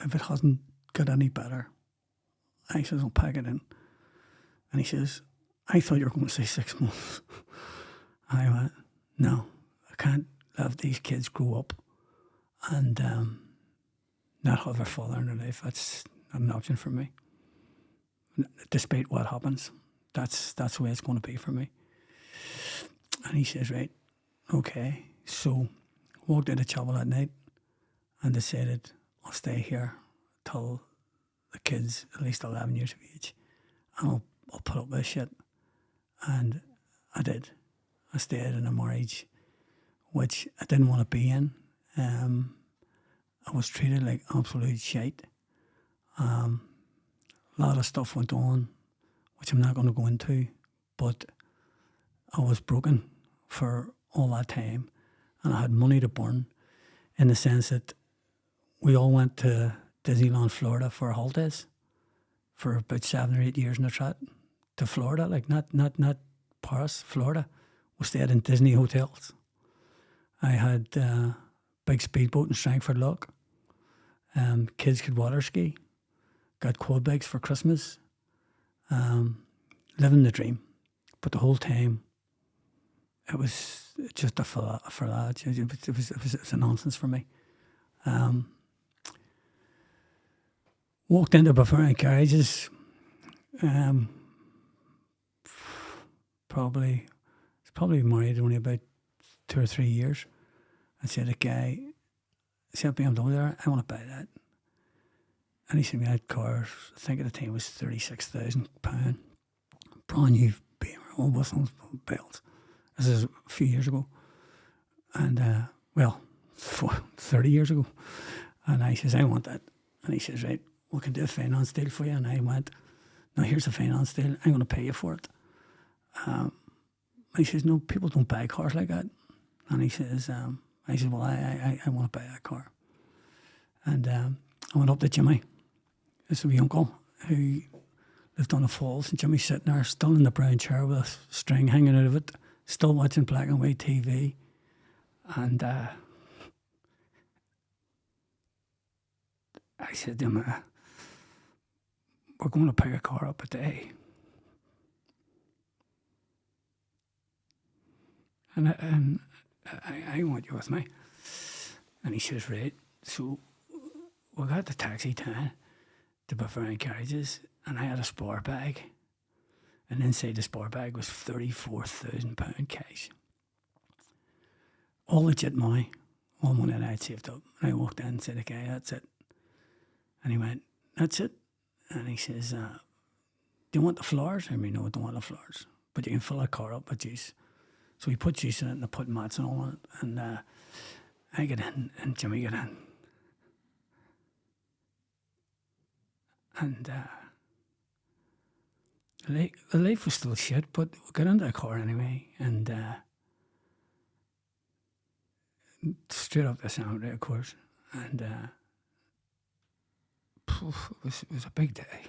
if it hasn't got any better, I says, I'll pack it in. And he says, I thought you were going to say 6 months. And I went, no, I can't have these kids grow up and not have their father in their life. That's not an option for me. Despite what happens, that's the way it's going to be for me. And he says, right, okay. So walked out of chapel that night and decided I'll stay here till the kids at least 11 years of age, and I'll put up with this shit. And I did. I stayed in a marriage which I didn't want to be in. I was treated like absolute shite. A lot of stuff went on, which I'm not going to go into, but I was broken for all that time, and I had money to burn, in the sense that we all went to Disneyland, Florida for holidays for about 7 or 8 years in a trot to Florida, like not Paris, Florida. We stayed in Disney hotels. I had big speedboat in Strangford Lough. Kids could water ski. Got quad bikes for Christmas. Living the dream. But the whole time, it was just a farage. It was a nonsense for me. Walked into Bavarian carriages. Probably married only about 2 or 3 years. I said, a guy, see a BMW there, I want to buy that. And he said, me that car, I think at the time was £36,000. Brand new Beamer, all whistles, bells. This is a few years ago. And, 30 years ago. And I says, I want that. And he says, right, we can do a finance deal for you. And I went, now here's a finance deal, I'm going to pay you for it. He says, no, people don't buy cars like that. And he says, I said, well, I want to buy that car. And I went up to Jimmy, this wee uncle, who lived on the falls, and Jimmy's sitting there, still in the brown chair with a string hanging out of it, still watching black and white TV. And I said to him, we're going to pick a car up a day. And I want you with me. And he says, right. So we got the taxi down to Bavarian carriages, and I had a spare bag. And inside the spare bag was £34,000 cash. All legit money, all money that I had saved up. And I walked in and said, okay, that's it. And he went, that's it. And he says, do you want the flowers? I mean, no, I don't want the flowers. But you can fill a car up with juice. So we put juice in it, and I put mats and all on it. And I get in, and Jimmy get in. And the life was still shit, but we got into the car anyway. And straight up the cemetery, of course. And it was a big day.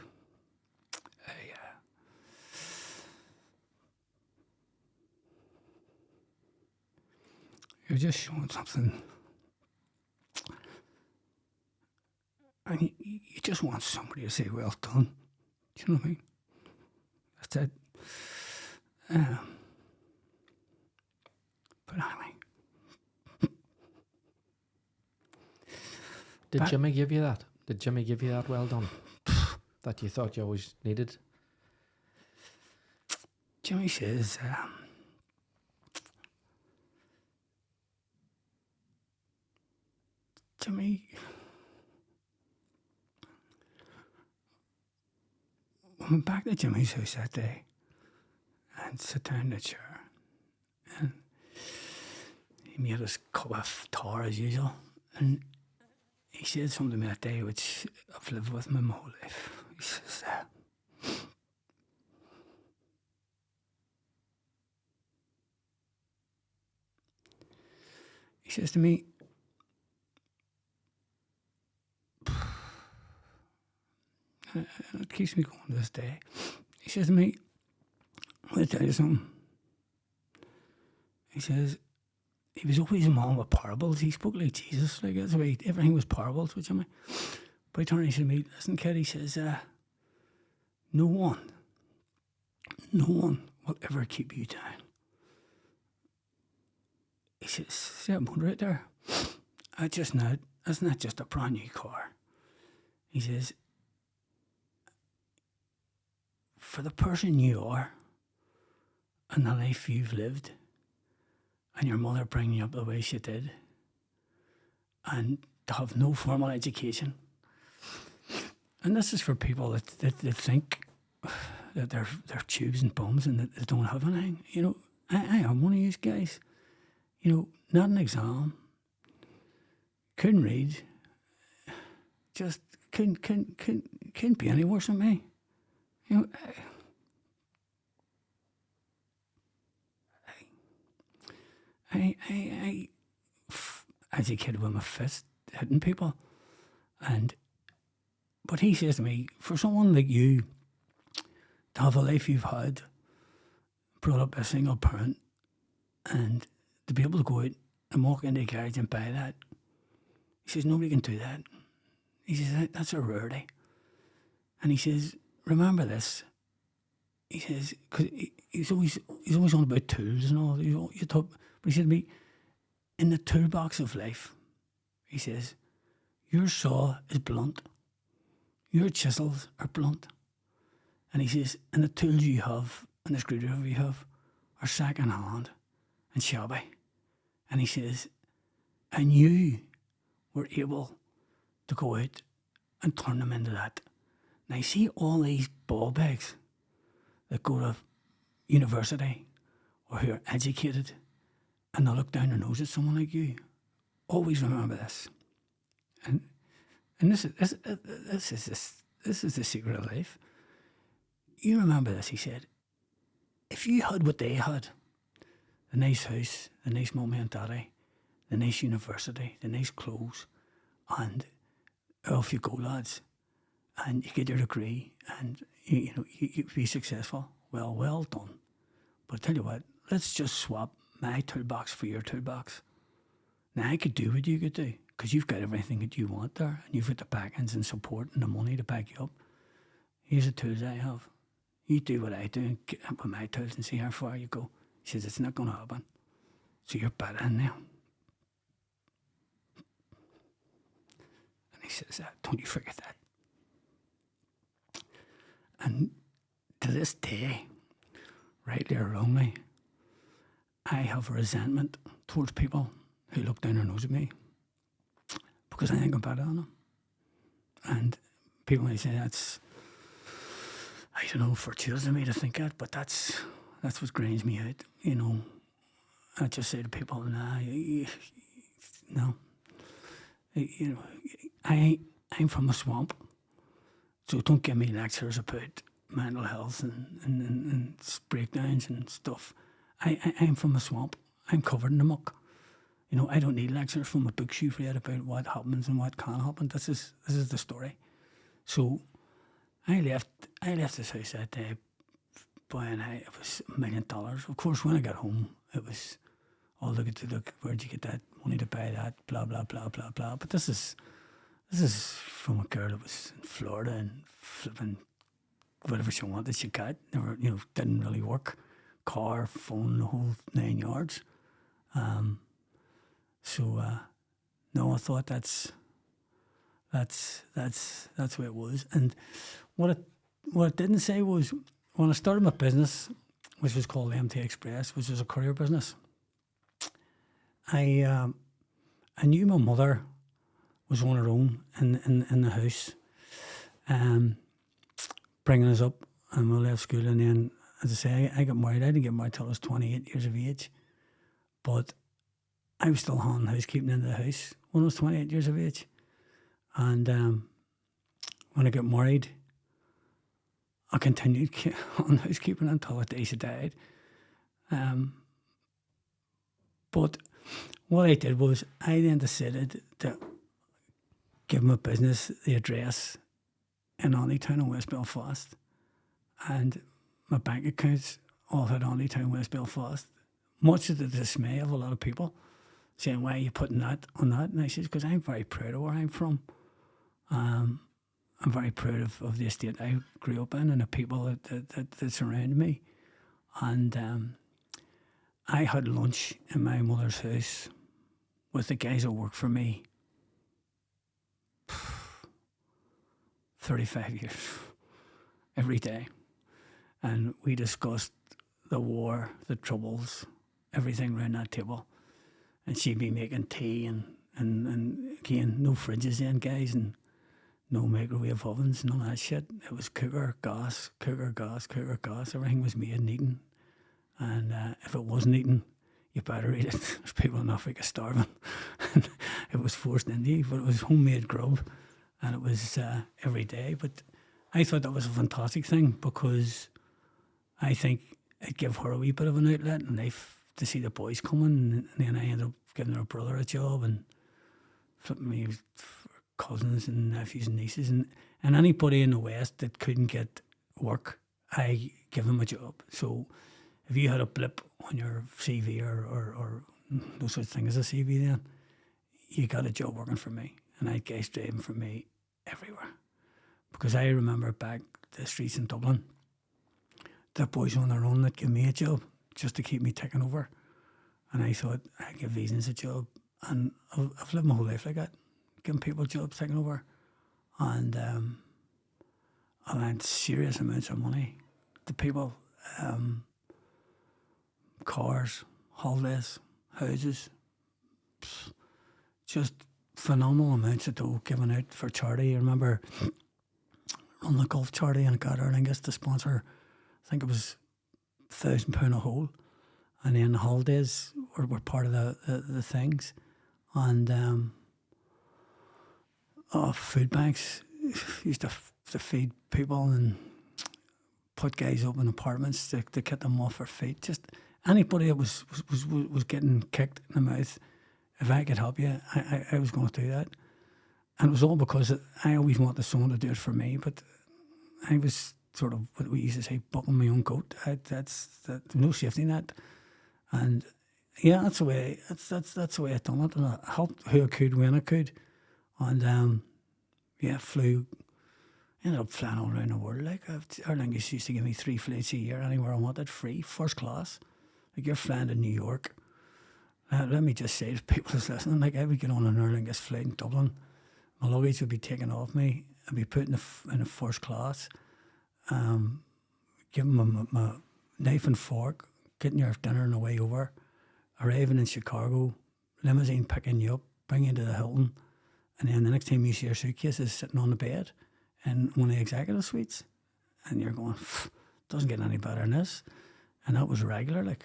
You're just showing something, and you just want somebody to say, well done. Do you know what I mean? That's it. But anyway. Did Jimmy give you that? Did Jimmy give you that well done? That you thought you always needed? Jimmy says, Jimmy, we went back to Jimmy's house that day and sat down in the chair, and he made us a cup of tar as usual, and he said something to me that day which I've lived with me my whole life. He says, to me, and it keeps me going to this day. He says to me, I'll tell you something. he says, he was always a man with parables. He spoke like Jesus, like that's the way everything was parables, which I mean. But he turned and he said to me, listen, kid, he says, no one will ever keep you down. He says, see that motor right there? That's not just a brand new car. He says, for the person you are and the life you've lived, and your mother bringing you up the way she did, and to have no formal education. And this is for people that think that they're tubes and bums and that they don't have anything. You know, I am one of these guys. You know, not an exam, couldn't read, just couldn't be any worse than me. You know, I as a kid with my fist hitting people, but he says to me, for someone like you to have a life you've had, brought up by a single parent, and to be able to go out and walk into a garage and buy that, he says nobody can do that. He says that's a rarity, and he says remember this. He says because he's always on about tools and all. But he said to me, in the toolbox of life, he says, your saw is blunt, your chisels are blunt, and he says, and the tools you have and the screwdriver you have are second hand and shabby. And he says, and you were able to go out and turn them into that. Now you see all these ball bags that go to university or who are educated and they look down their nose at someone like you. Always remember this. And this is the secret of life. You remember this, he said. If you had what they had, the nice house, the nice mummy and daddy, the nice university, the nice clothes, and off you go, lads, and you get your degree, and you be successful. Well done. But I tell you what, let's just swap my toolbox for your toolbox. Now I could do what you could do, because you've got everything that you want there, and you've got the backends and support and the money to back you up. Here's the tools I have. You do what I do and get up with my tools and see how far you go. He says, it's not going to happen. So you're better in now. And he says, don't you forget that. And to this day, rightly or wrongly, I have a resentment towards people who look down their nose at me because I think I'm better than them. And people may say that's, I don't know, fortuitous of me to think that, but that's what grinds me out, you know. I just say to people, no. You know, I'm from a swamp, so don't give me lectures about mental health and breakdowns and stuff. I'm from a swamp. I'm covered in the muck. You know, I don't need lectures from a book you've read about what happens and what can happen. This is the story. So I left this house that day, and it was $1 million. Of course, when I got home, it was, look, where'd you get that money to buy that? Blah blah blah blah blah. But this is from a girl that was in Florida and flipping whatever she wanted, she got. Never, didn't really work. Car, phone, the whole 9 yards. No, I thought that's the way it was. And what it didn't say was, when I started my business, which was called MT Express, which was a courier business, I knew my mother was on her own in the house, bringing us up, and we left school. And then, as I say, I got married. I didn't get married till I was 28 years of age, but I was still handling housekeeping in the house when I was 28 years of age. And when I got married, I continued on housekeeping until the day she died. But what I did was, I then decided to give my business the address in Onlytown in West Belfast, and my bank accounts all had Onlytown, West Belfast. much to the dismay of a lot of people, saying, why are you putting that on that? And I said, because I'm very proud of where I'm from. I'm very proud of the estate I grew up in and the people that surround me. And I had lunch in my mother's house with the guys that work for me 35 years, every day. And we discussed the war, the troubles, everything around that table. And she'd be making tea and again, no fridges then, guys, and no microwave ovens, none of that shit. It was cooker, gas. Everything was made and eaten. And if it wasn't eaten, you better eat it. There's people in Africa starving. It was forced into you, but it was homemade grub. And it was every day. But I thought that was a fantastic thing because I think it gave her a wee bit of an outlet in life to see the boys coming. And then I ended up giving her brother a job and flipping me cousins and nephews and nieces. And anybody in the West that couldn't get work, I give them a job. So if you had a blip on your CV or no such thing as a CV then, you got a job working for me. And I had guys driving for me everywhere. Because I remember back the streets in Dublin, the boys on their own that gave me a job just to keep me ticking over. And I thought, I'd give Visions a job. And I've lived my whole life like that, giving people jobs, taking over. And I lent serious amounts of money to people. Cars, holidays, houses, just phenomenal amounts of dough given out for charity. I remember running the golf charity and I got Aer Lingus to sponsor, I think it was £1,000 a hole. And then the holidays were part of the things. And food banks used to feed people and put guys up in apartments to get them off their feet. Just anybody that was getting kicked in the mouth, if I could help you, I was going to do that. And it was all because I always wanted someone to do it for me, but I was sort of what we used to say, bucking my own coat. That's no safety net. And yeah, that's the way I done it. And I helped who I could when I could. And ended up flying all around the world. Like Aer Lingus used to give me 3 flights a year anywhere I wanted, free, first class. Like you're flying to New York. Let me just say to people who's listening, like I would get on an Aer Lingus flight in Dublin. My luggage would be taken off me. I'd be put in a first class. Give them my knife and fork, getting your dinner on the way over, arriving in Chicago, limousine picking you up, bringing you to the Hilton, and then the next time you see your suitcases sitting on the bed in one of the executive suites, and you're going, doesn't get any better than this. And that was regular,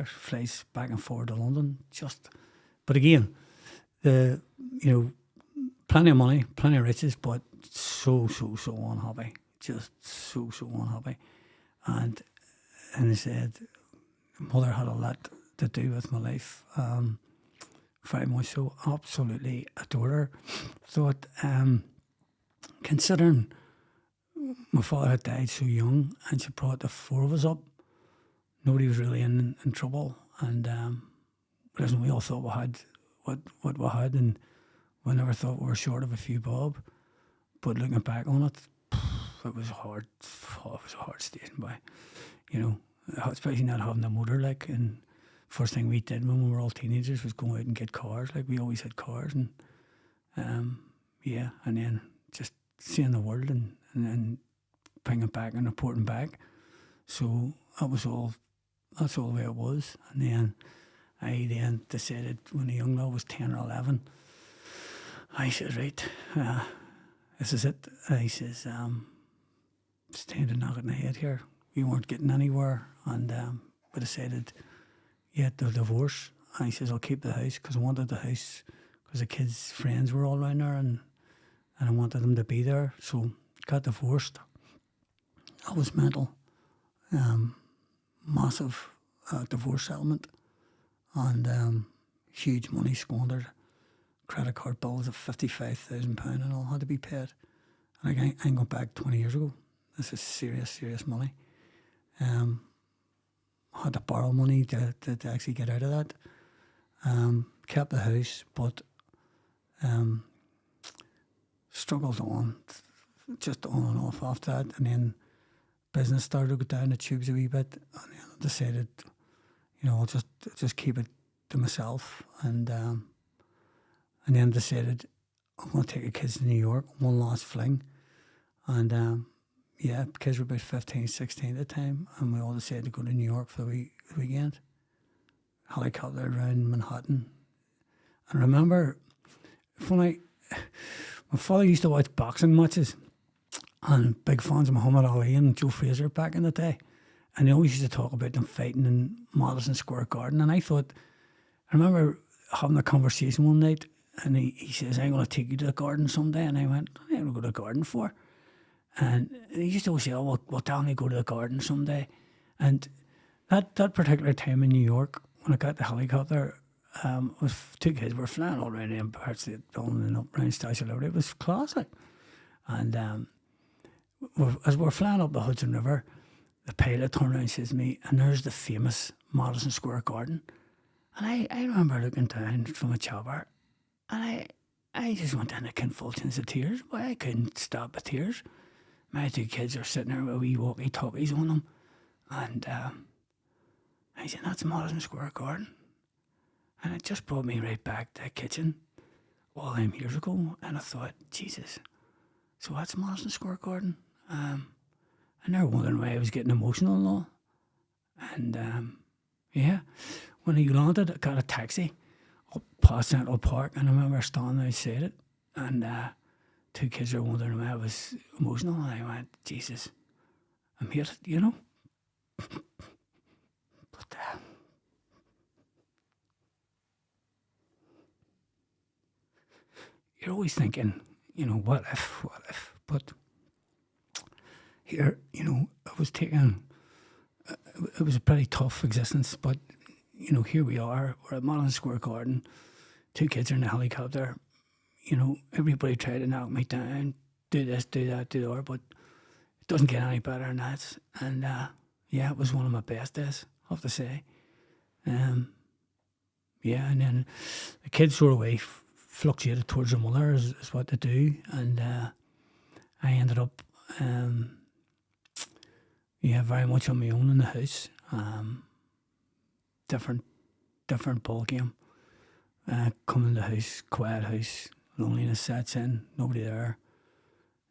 flights back and forward to London, but again, plenty of money, plenty of riches, but so unhappy, just so unhappy. And I said, mother had a lot to do with my life, very much so, absolutely adored her. Thought, considering my father had died so young and she brought the 4 of us up, nobody was really in trouble. And listen, we all thought we had what we had, and we never thought we were short of a few bob. But looking back on it, it was hard. Oh, it was a hard station by, especially not having a motor. Like, and first thing we did when we were all teenagers was go out and get cars. Like, we always had cars, and and then just seeing the world and bringing back and reporting back. So that's all the way it was. And then I decided when the young lad was 10 or 11, I said, right, this is it. I says, it's time to knock it in the head here. We weren't getting anywhere, and we decided, the divorce. I says, I'll keep the house because I wanted the house because the kids' friends were all around there, and I wanted them to be there. So got divorced. I was mental. Massive divorce settlement, and huge money squandered. Credit card bills of £55,000 and all had to be paid. And I ain't going back 20 years ago. This is serious money. had to borrow money to actually get out of that. Kept the house, but struggled on, just on and off after that. And then business started to go down the tubes a wee bit. And then I decided, I'll just keep it to myself. And then decided I'm going to take the kids to New York, one last fling. And kids were about 15, 16 at the time. And we all decided to go to New York for the weekend. Helicopter around Manhattan. And I remember, my father used to watch boxing matches, and big fans of Muhammad Ali and Joe Frazier back in the day. And they always used to talk about them fighting in Madison Square Garden. And I remember having a conversation one night, and he says, I'm going to take you to the garden someday. And I went, what am I going to go to the garden for? And he used to always say, oh, well, tell me go to the garden someday. And that particular time in New York, when I got the helicopter, with two kids, we're flying all around the Empire State Building and up around Statue of Liberty. It was classic. And as we're flying up the Hudson River, the pilot turned around and says to me, and there's the famous Madison Square Garden. And I remember looking down from a chopper, and I just went in a convulsions of tears. Boy, I couldn't stop the tears. My two kids are sitting there with wee walkie-talkies on them. And I said, that's Madison Square Garden. And it just brought me right back to the kitchen all them years ago. And I thought, Jesus, so that's Madison Square Garden. And they're wondering why I was getting emotional and all. And when he landed, I got a taxi up past Central Park, and I remember standing outside it, and two kids were wondering why I was emotional, and I went, Jesus, I'm here, But you're always thinking, what if? But here, it was a pretty tough existence, but, here we are, we're at Madison Square Garden, two kids are in a helicopter, everybody tried to knock me down, do this, do that, do that, but it doesn't get any better than that. And, it was one of my best days, I have to say. And then the kids sort of fluctuated towards their mother is what they do, and I ended up very much on my own in the house. Different ball game. Coming in the house, quiet house, loneliness sets in, nobody there.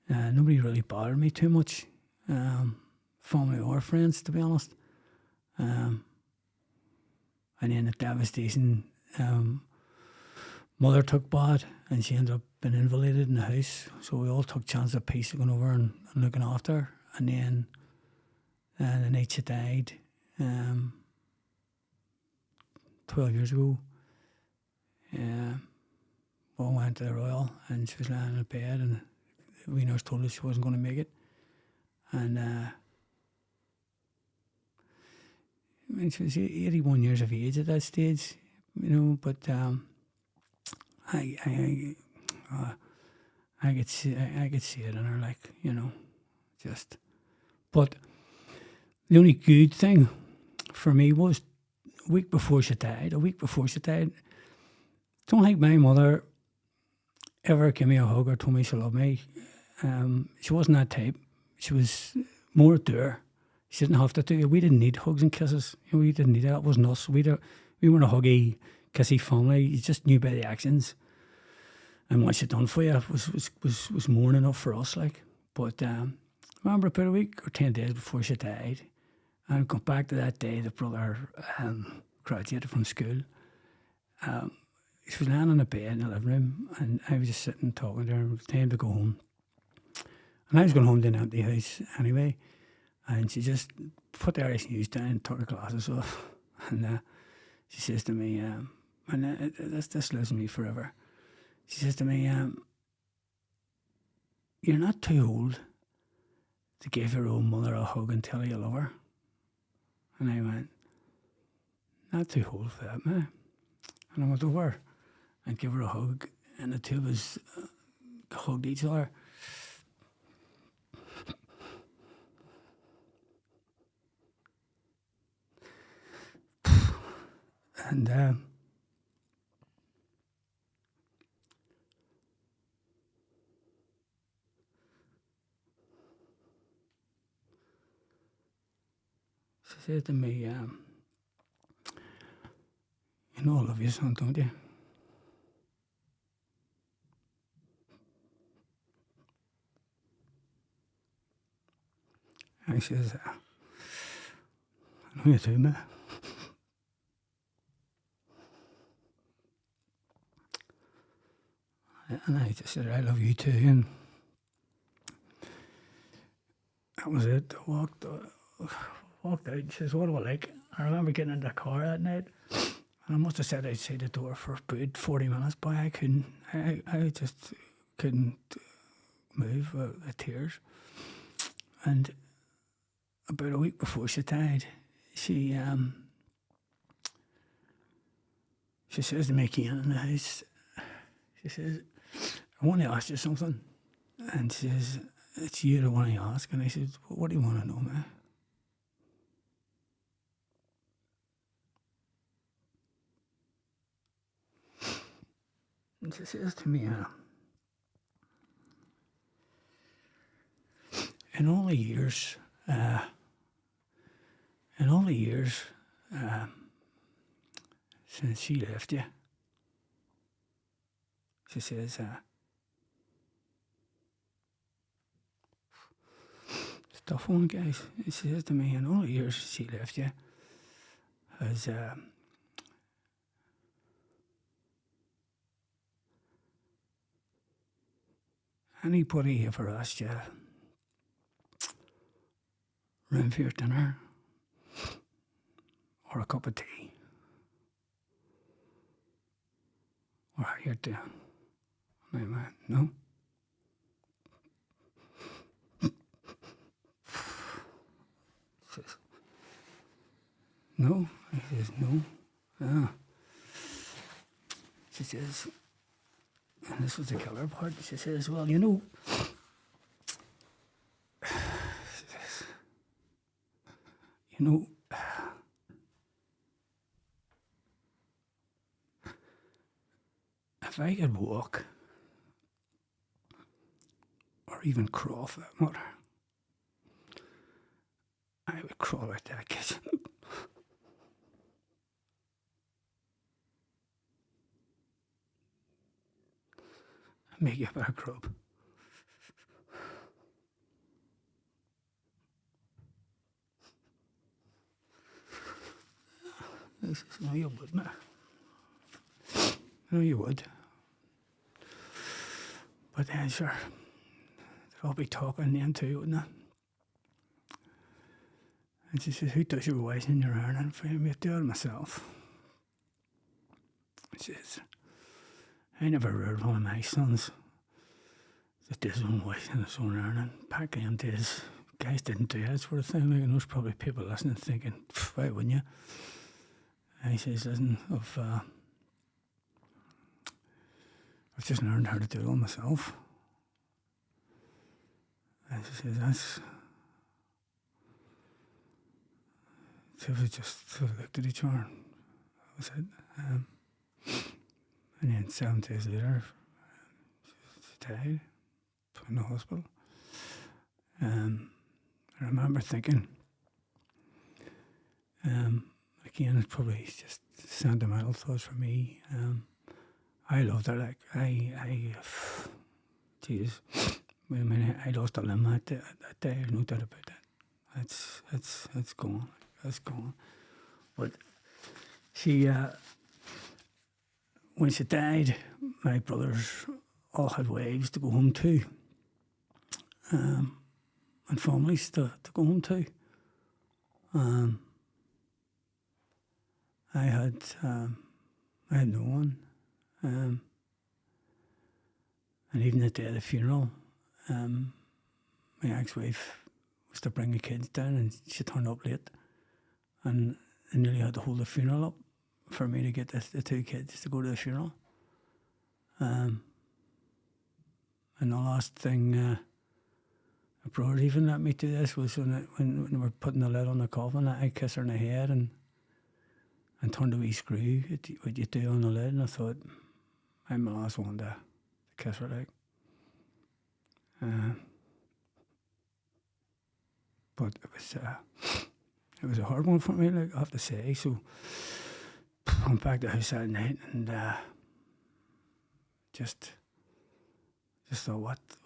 Nobody really bothered me too much. Family or friends, to be honest. And then the devastation, mother took bad, and she ended up being invalided in the house. So we all took chance of peace of going over and looking after her. And then the night she died, 12 years ago, we went to the Royal, and she was lying in a bed, and the nurse told us she wasn't going to make it. And she was 81 years of age at that stage, but I could see it in her, just. But the only good thing for me was a week before she died, don't think my mother ever gave me a hug or told me she loved me. She wasn't that type. She was more doer. She didn't have to do it. We didn't need hugs and kisses. We didn't need that. It wasn't us. We weren't a huggy, kissy family. You just knew by the actions. And what she'd done for you was more than enough for us. But I remember about a week or 10 days before she died, and I come back to that day, the brother graduated from school. She was lying on a bed in the living room, and I was just sitting talking to her. It was time to go home. And I was going home to an empty house anyway. And she just put the Irish News down, took her glasses off, and she says to me, and this lives in me forever. She says to me, you're not too old to give your own mother a hug and tell her you love her. And I went, not too old for that, man. And I went over and gave her a hug, and the two of us hugged each other. And she said to me, you know I love you, son, don't you? And he says, I know you do, mate. And I just said, I love you too. And that was it. I walked out. She says, what do I like? I remember getting in the car that night. And I must have sat outside the door for about 40 minutes, but I couldn't. I just couldn't move with the tears. And about a week before she died, she says to me, Cian, in the house, she says, I want to ask you something. And she says, it's you that I want to ask. And I said, well, what do you want to know, man? And she says to me, in all the years, since she left you, she says, it's a tough one, guys. She says to me, in all the years she left you, has anybody ever asked you room for your dinner or a cup of tea or how you're doing? And I went, no. She says, no. I says, no. Ah. She says, and this was the killer part, she says, well, you know, she says, you know, if I could walk, or even crawl for that matter, I would crawl out that kitchen. And make you a better grub. I says, no, you would, mate. No, you would. But then, sure, they'll all be talking then too, wouldn't they? And she says, who does your washing your earning for me? I do it myself. She says, I never heard one of my sons that does his own washing his own earning. Back in them days, guys didn't do that sort of thing. Like, and there's probably people listening thinking, why wouldn't you? And he says, listen, I've just learned how to do it all myself. And she says, that's... So we just sort of looked at each other. That was it. And then 7 days later, she died, put in the hospital. I remember thinking, again, it's probably just sentimental thoughts for me. I loved her, like, Jesus, I mean, I lost a limb that day, there's no doubt about that. It's gone. It's gone. But she, when she died, my brothers all had wives to go home to, and families to go home to. I had no one, and even the day of the funeral, my ex-wife was to bring the kids down, and she turned up late. And I nearly had to hold the funeral up for me to get the 2 kids to go to the funeral. And the last thing a brother even let me do this was when they were putting the lid on the coffin, I kissed her in the head, and and turned the wee screw, what you do on the lid, and I thought, I'm the last one to kiss her, like. But it was a hard one for me, like, I have to say. So I went back to the house that night and just thought, what's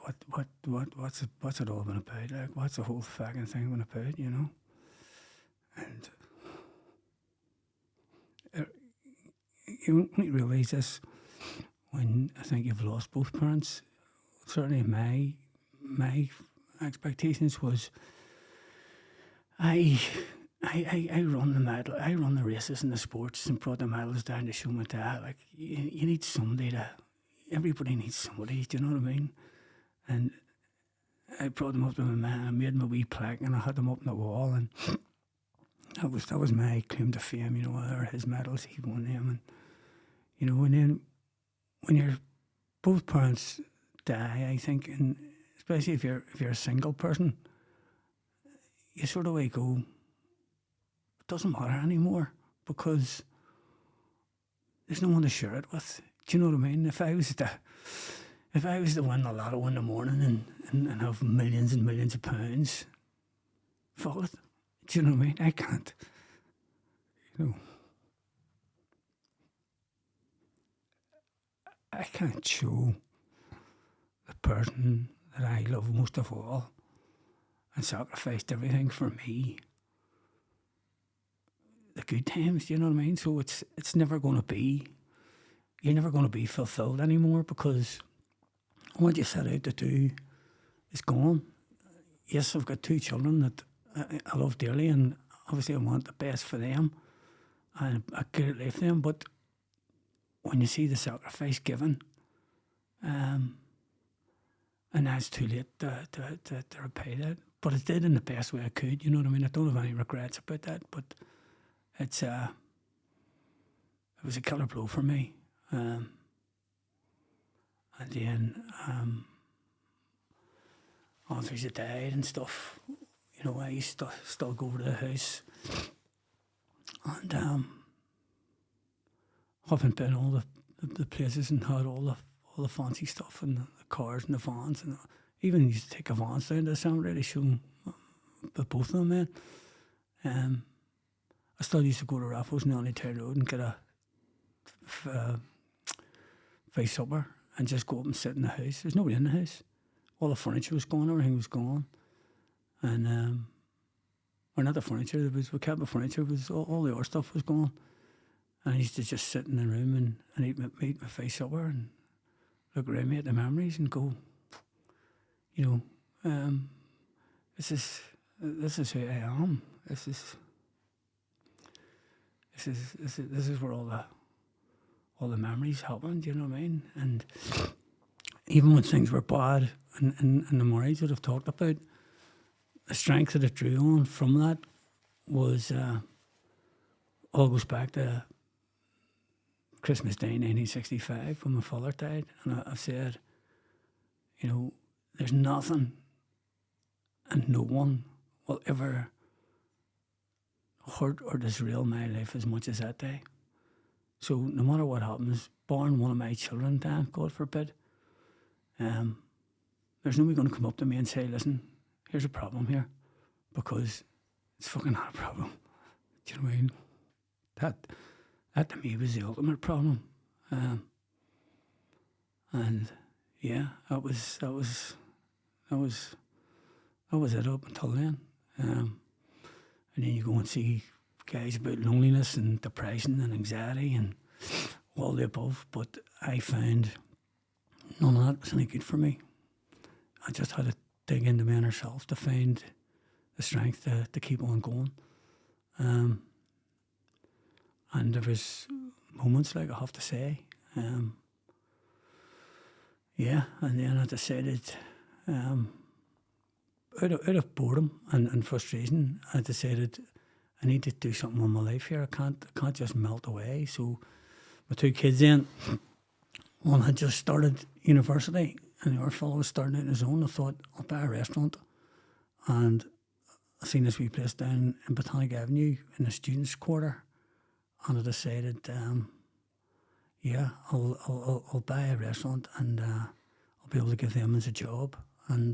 it all been about? Like, what's the whole fucking thing been about, you know? And you only realise this when I think you've lost both parents. Certainly my expectations was I run the medal, I run the races and the sports and brought the medals down to show my dad. Like, you need somebody everybody needs somebody, do you know what I mean? And I brought them up to my man, I made my wee plaque and I had them up on the wall, and that was my claim to fame, you know, or his medals, he won them. And, you know, and then when you're both parents die, I think, and especially if you're a single person, you sort of like go, it doesn't matter anymore because there's no one to share it with. Do you know what I mean? If I was to win the lotto in the morning and have millions and millions of pounds, fuck it. Do you know what I mean? I can't. You know, I can't show the person that I love most of all and sacrificed everything for me the good times, do you know what I mean? So it's never going to be, you're never going to be fulfilled anymore because what you set out to do is gone. Yes, I've got 2 children that I love dearly, and obviously I want the best for them and a great life for them, but when you see the sacrifice given, and that's too late to repay that. But I did in the best way I could, you know what I mean? I don't have any regrets about that, but it was a killer blow for me. And then after he died and stuff, you know, I used to still go over to the house and having been all the places and had all the fancy stuff and the cars and the vans, and even used to take the vans down to the cemetery to show them both of them, man. I still used to go to Raffles on the Only Road and get a face supper and just go up and sit in the house. There's nobody in the house. All the furniture was gone, everything was gone. And, or not the furniture, we kept the furniture, all the other stuff was gone. And I used to just sit in the room and eat my face supper and look around me at the memories and go, you know, this is who I am. This is where all the memories happened, you know what I mean? And even when things were bad and the marriage that I've talked about, the strength that it drew on from that was all goes back to Christmas Day 1965 when my father died, and I said, you know, there's nothing and no one will ever hurt or disrail my life as much as that day. So no matter what happens, barring one of my children dying, God forbid, there's nobody going to come up to me and say, listen, here's a problem here, because it's fucking not a problem. Do you know what I mean? That to me was the ultimate problem. And yeah, that was it up until then. And then you go and see guys about loneliness and depression and anxiety and all the above. But I found none of that was any good for me. I just had to dig into my inner self to find the strength to keep on going. And there was moments, like I have to say, yeah, and then I decided, out of boredom and frustration, I decided I need to do something with my life here. I can't just melt away. So my 2 kids then, one had just started university and the other fellow was starting out on his own. I thought, I'll buy a restaurant. And I seen this wee place down in Botanic Avenue in the students' quarter. and I decided, yeah, I'll buy a restaurant and I'll be able to give them as a job and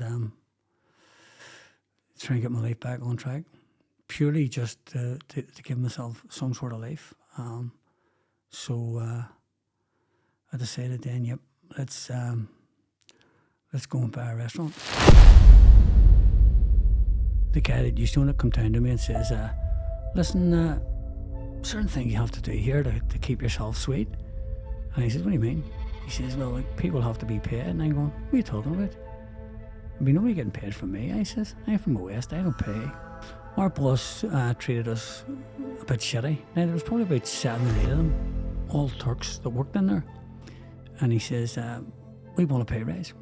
try and get my life back on track. Purely just to give myself some sort of life. So I decided then, yep, let's go and buy a restaurant. The guy that used to own it come down to me and says, listen, certain things you have to do here to keep yourself sweet. And he says, what do you mean? He says, well, like, people have to be paid. And I'm going, what are you talking about? I mean, nobody getting paid from me. I says, I'm from the West, I don't pay. Our boss treated us a bit shitty. Now, there was probably about 7 or 8 of them, all Turks that worked in there. And he says, we want a pay raise.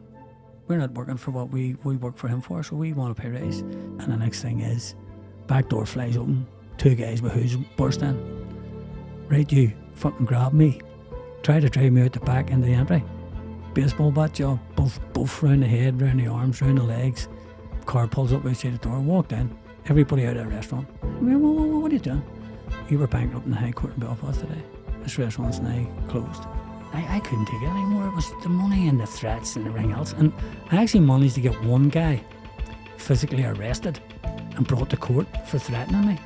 We're not working for what we work for him for, so we want a pay raise. And the next thing is, back door flies open, 2 guys with hoods burst in. Right, you fucking grab me. Try to drive me out the back into the entry. Baseball bat job, both round the head, round the arms, round the legs. Car pulls up outside the door, walked in. Everybody out of the restaurant. I mean, what are you doing? You were bankrupt in the High Court in Belfast today. This restaurant's now closed. I couldn't take it anymore. It was the money and the threats and everything else. And I actually managed to get one guy physically arrested and brought to court for threatening me.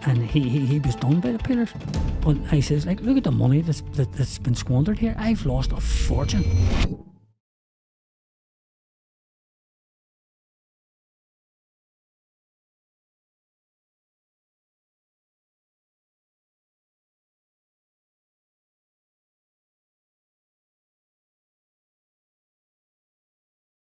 And he was done by the pillars. But I says, like, look at the money that's been squandered here. I've lost a fortune.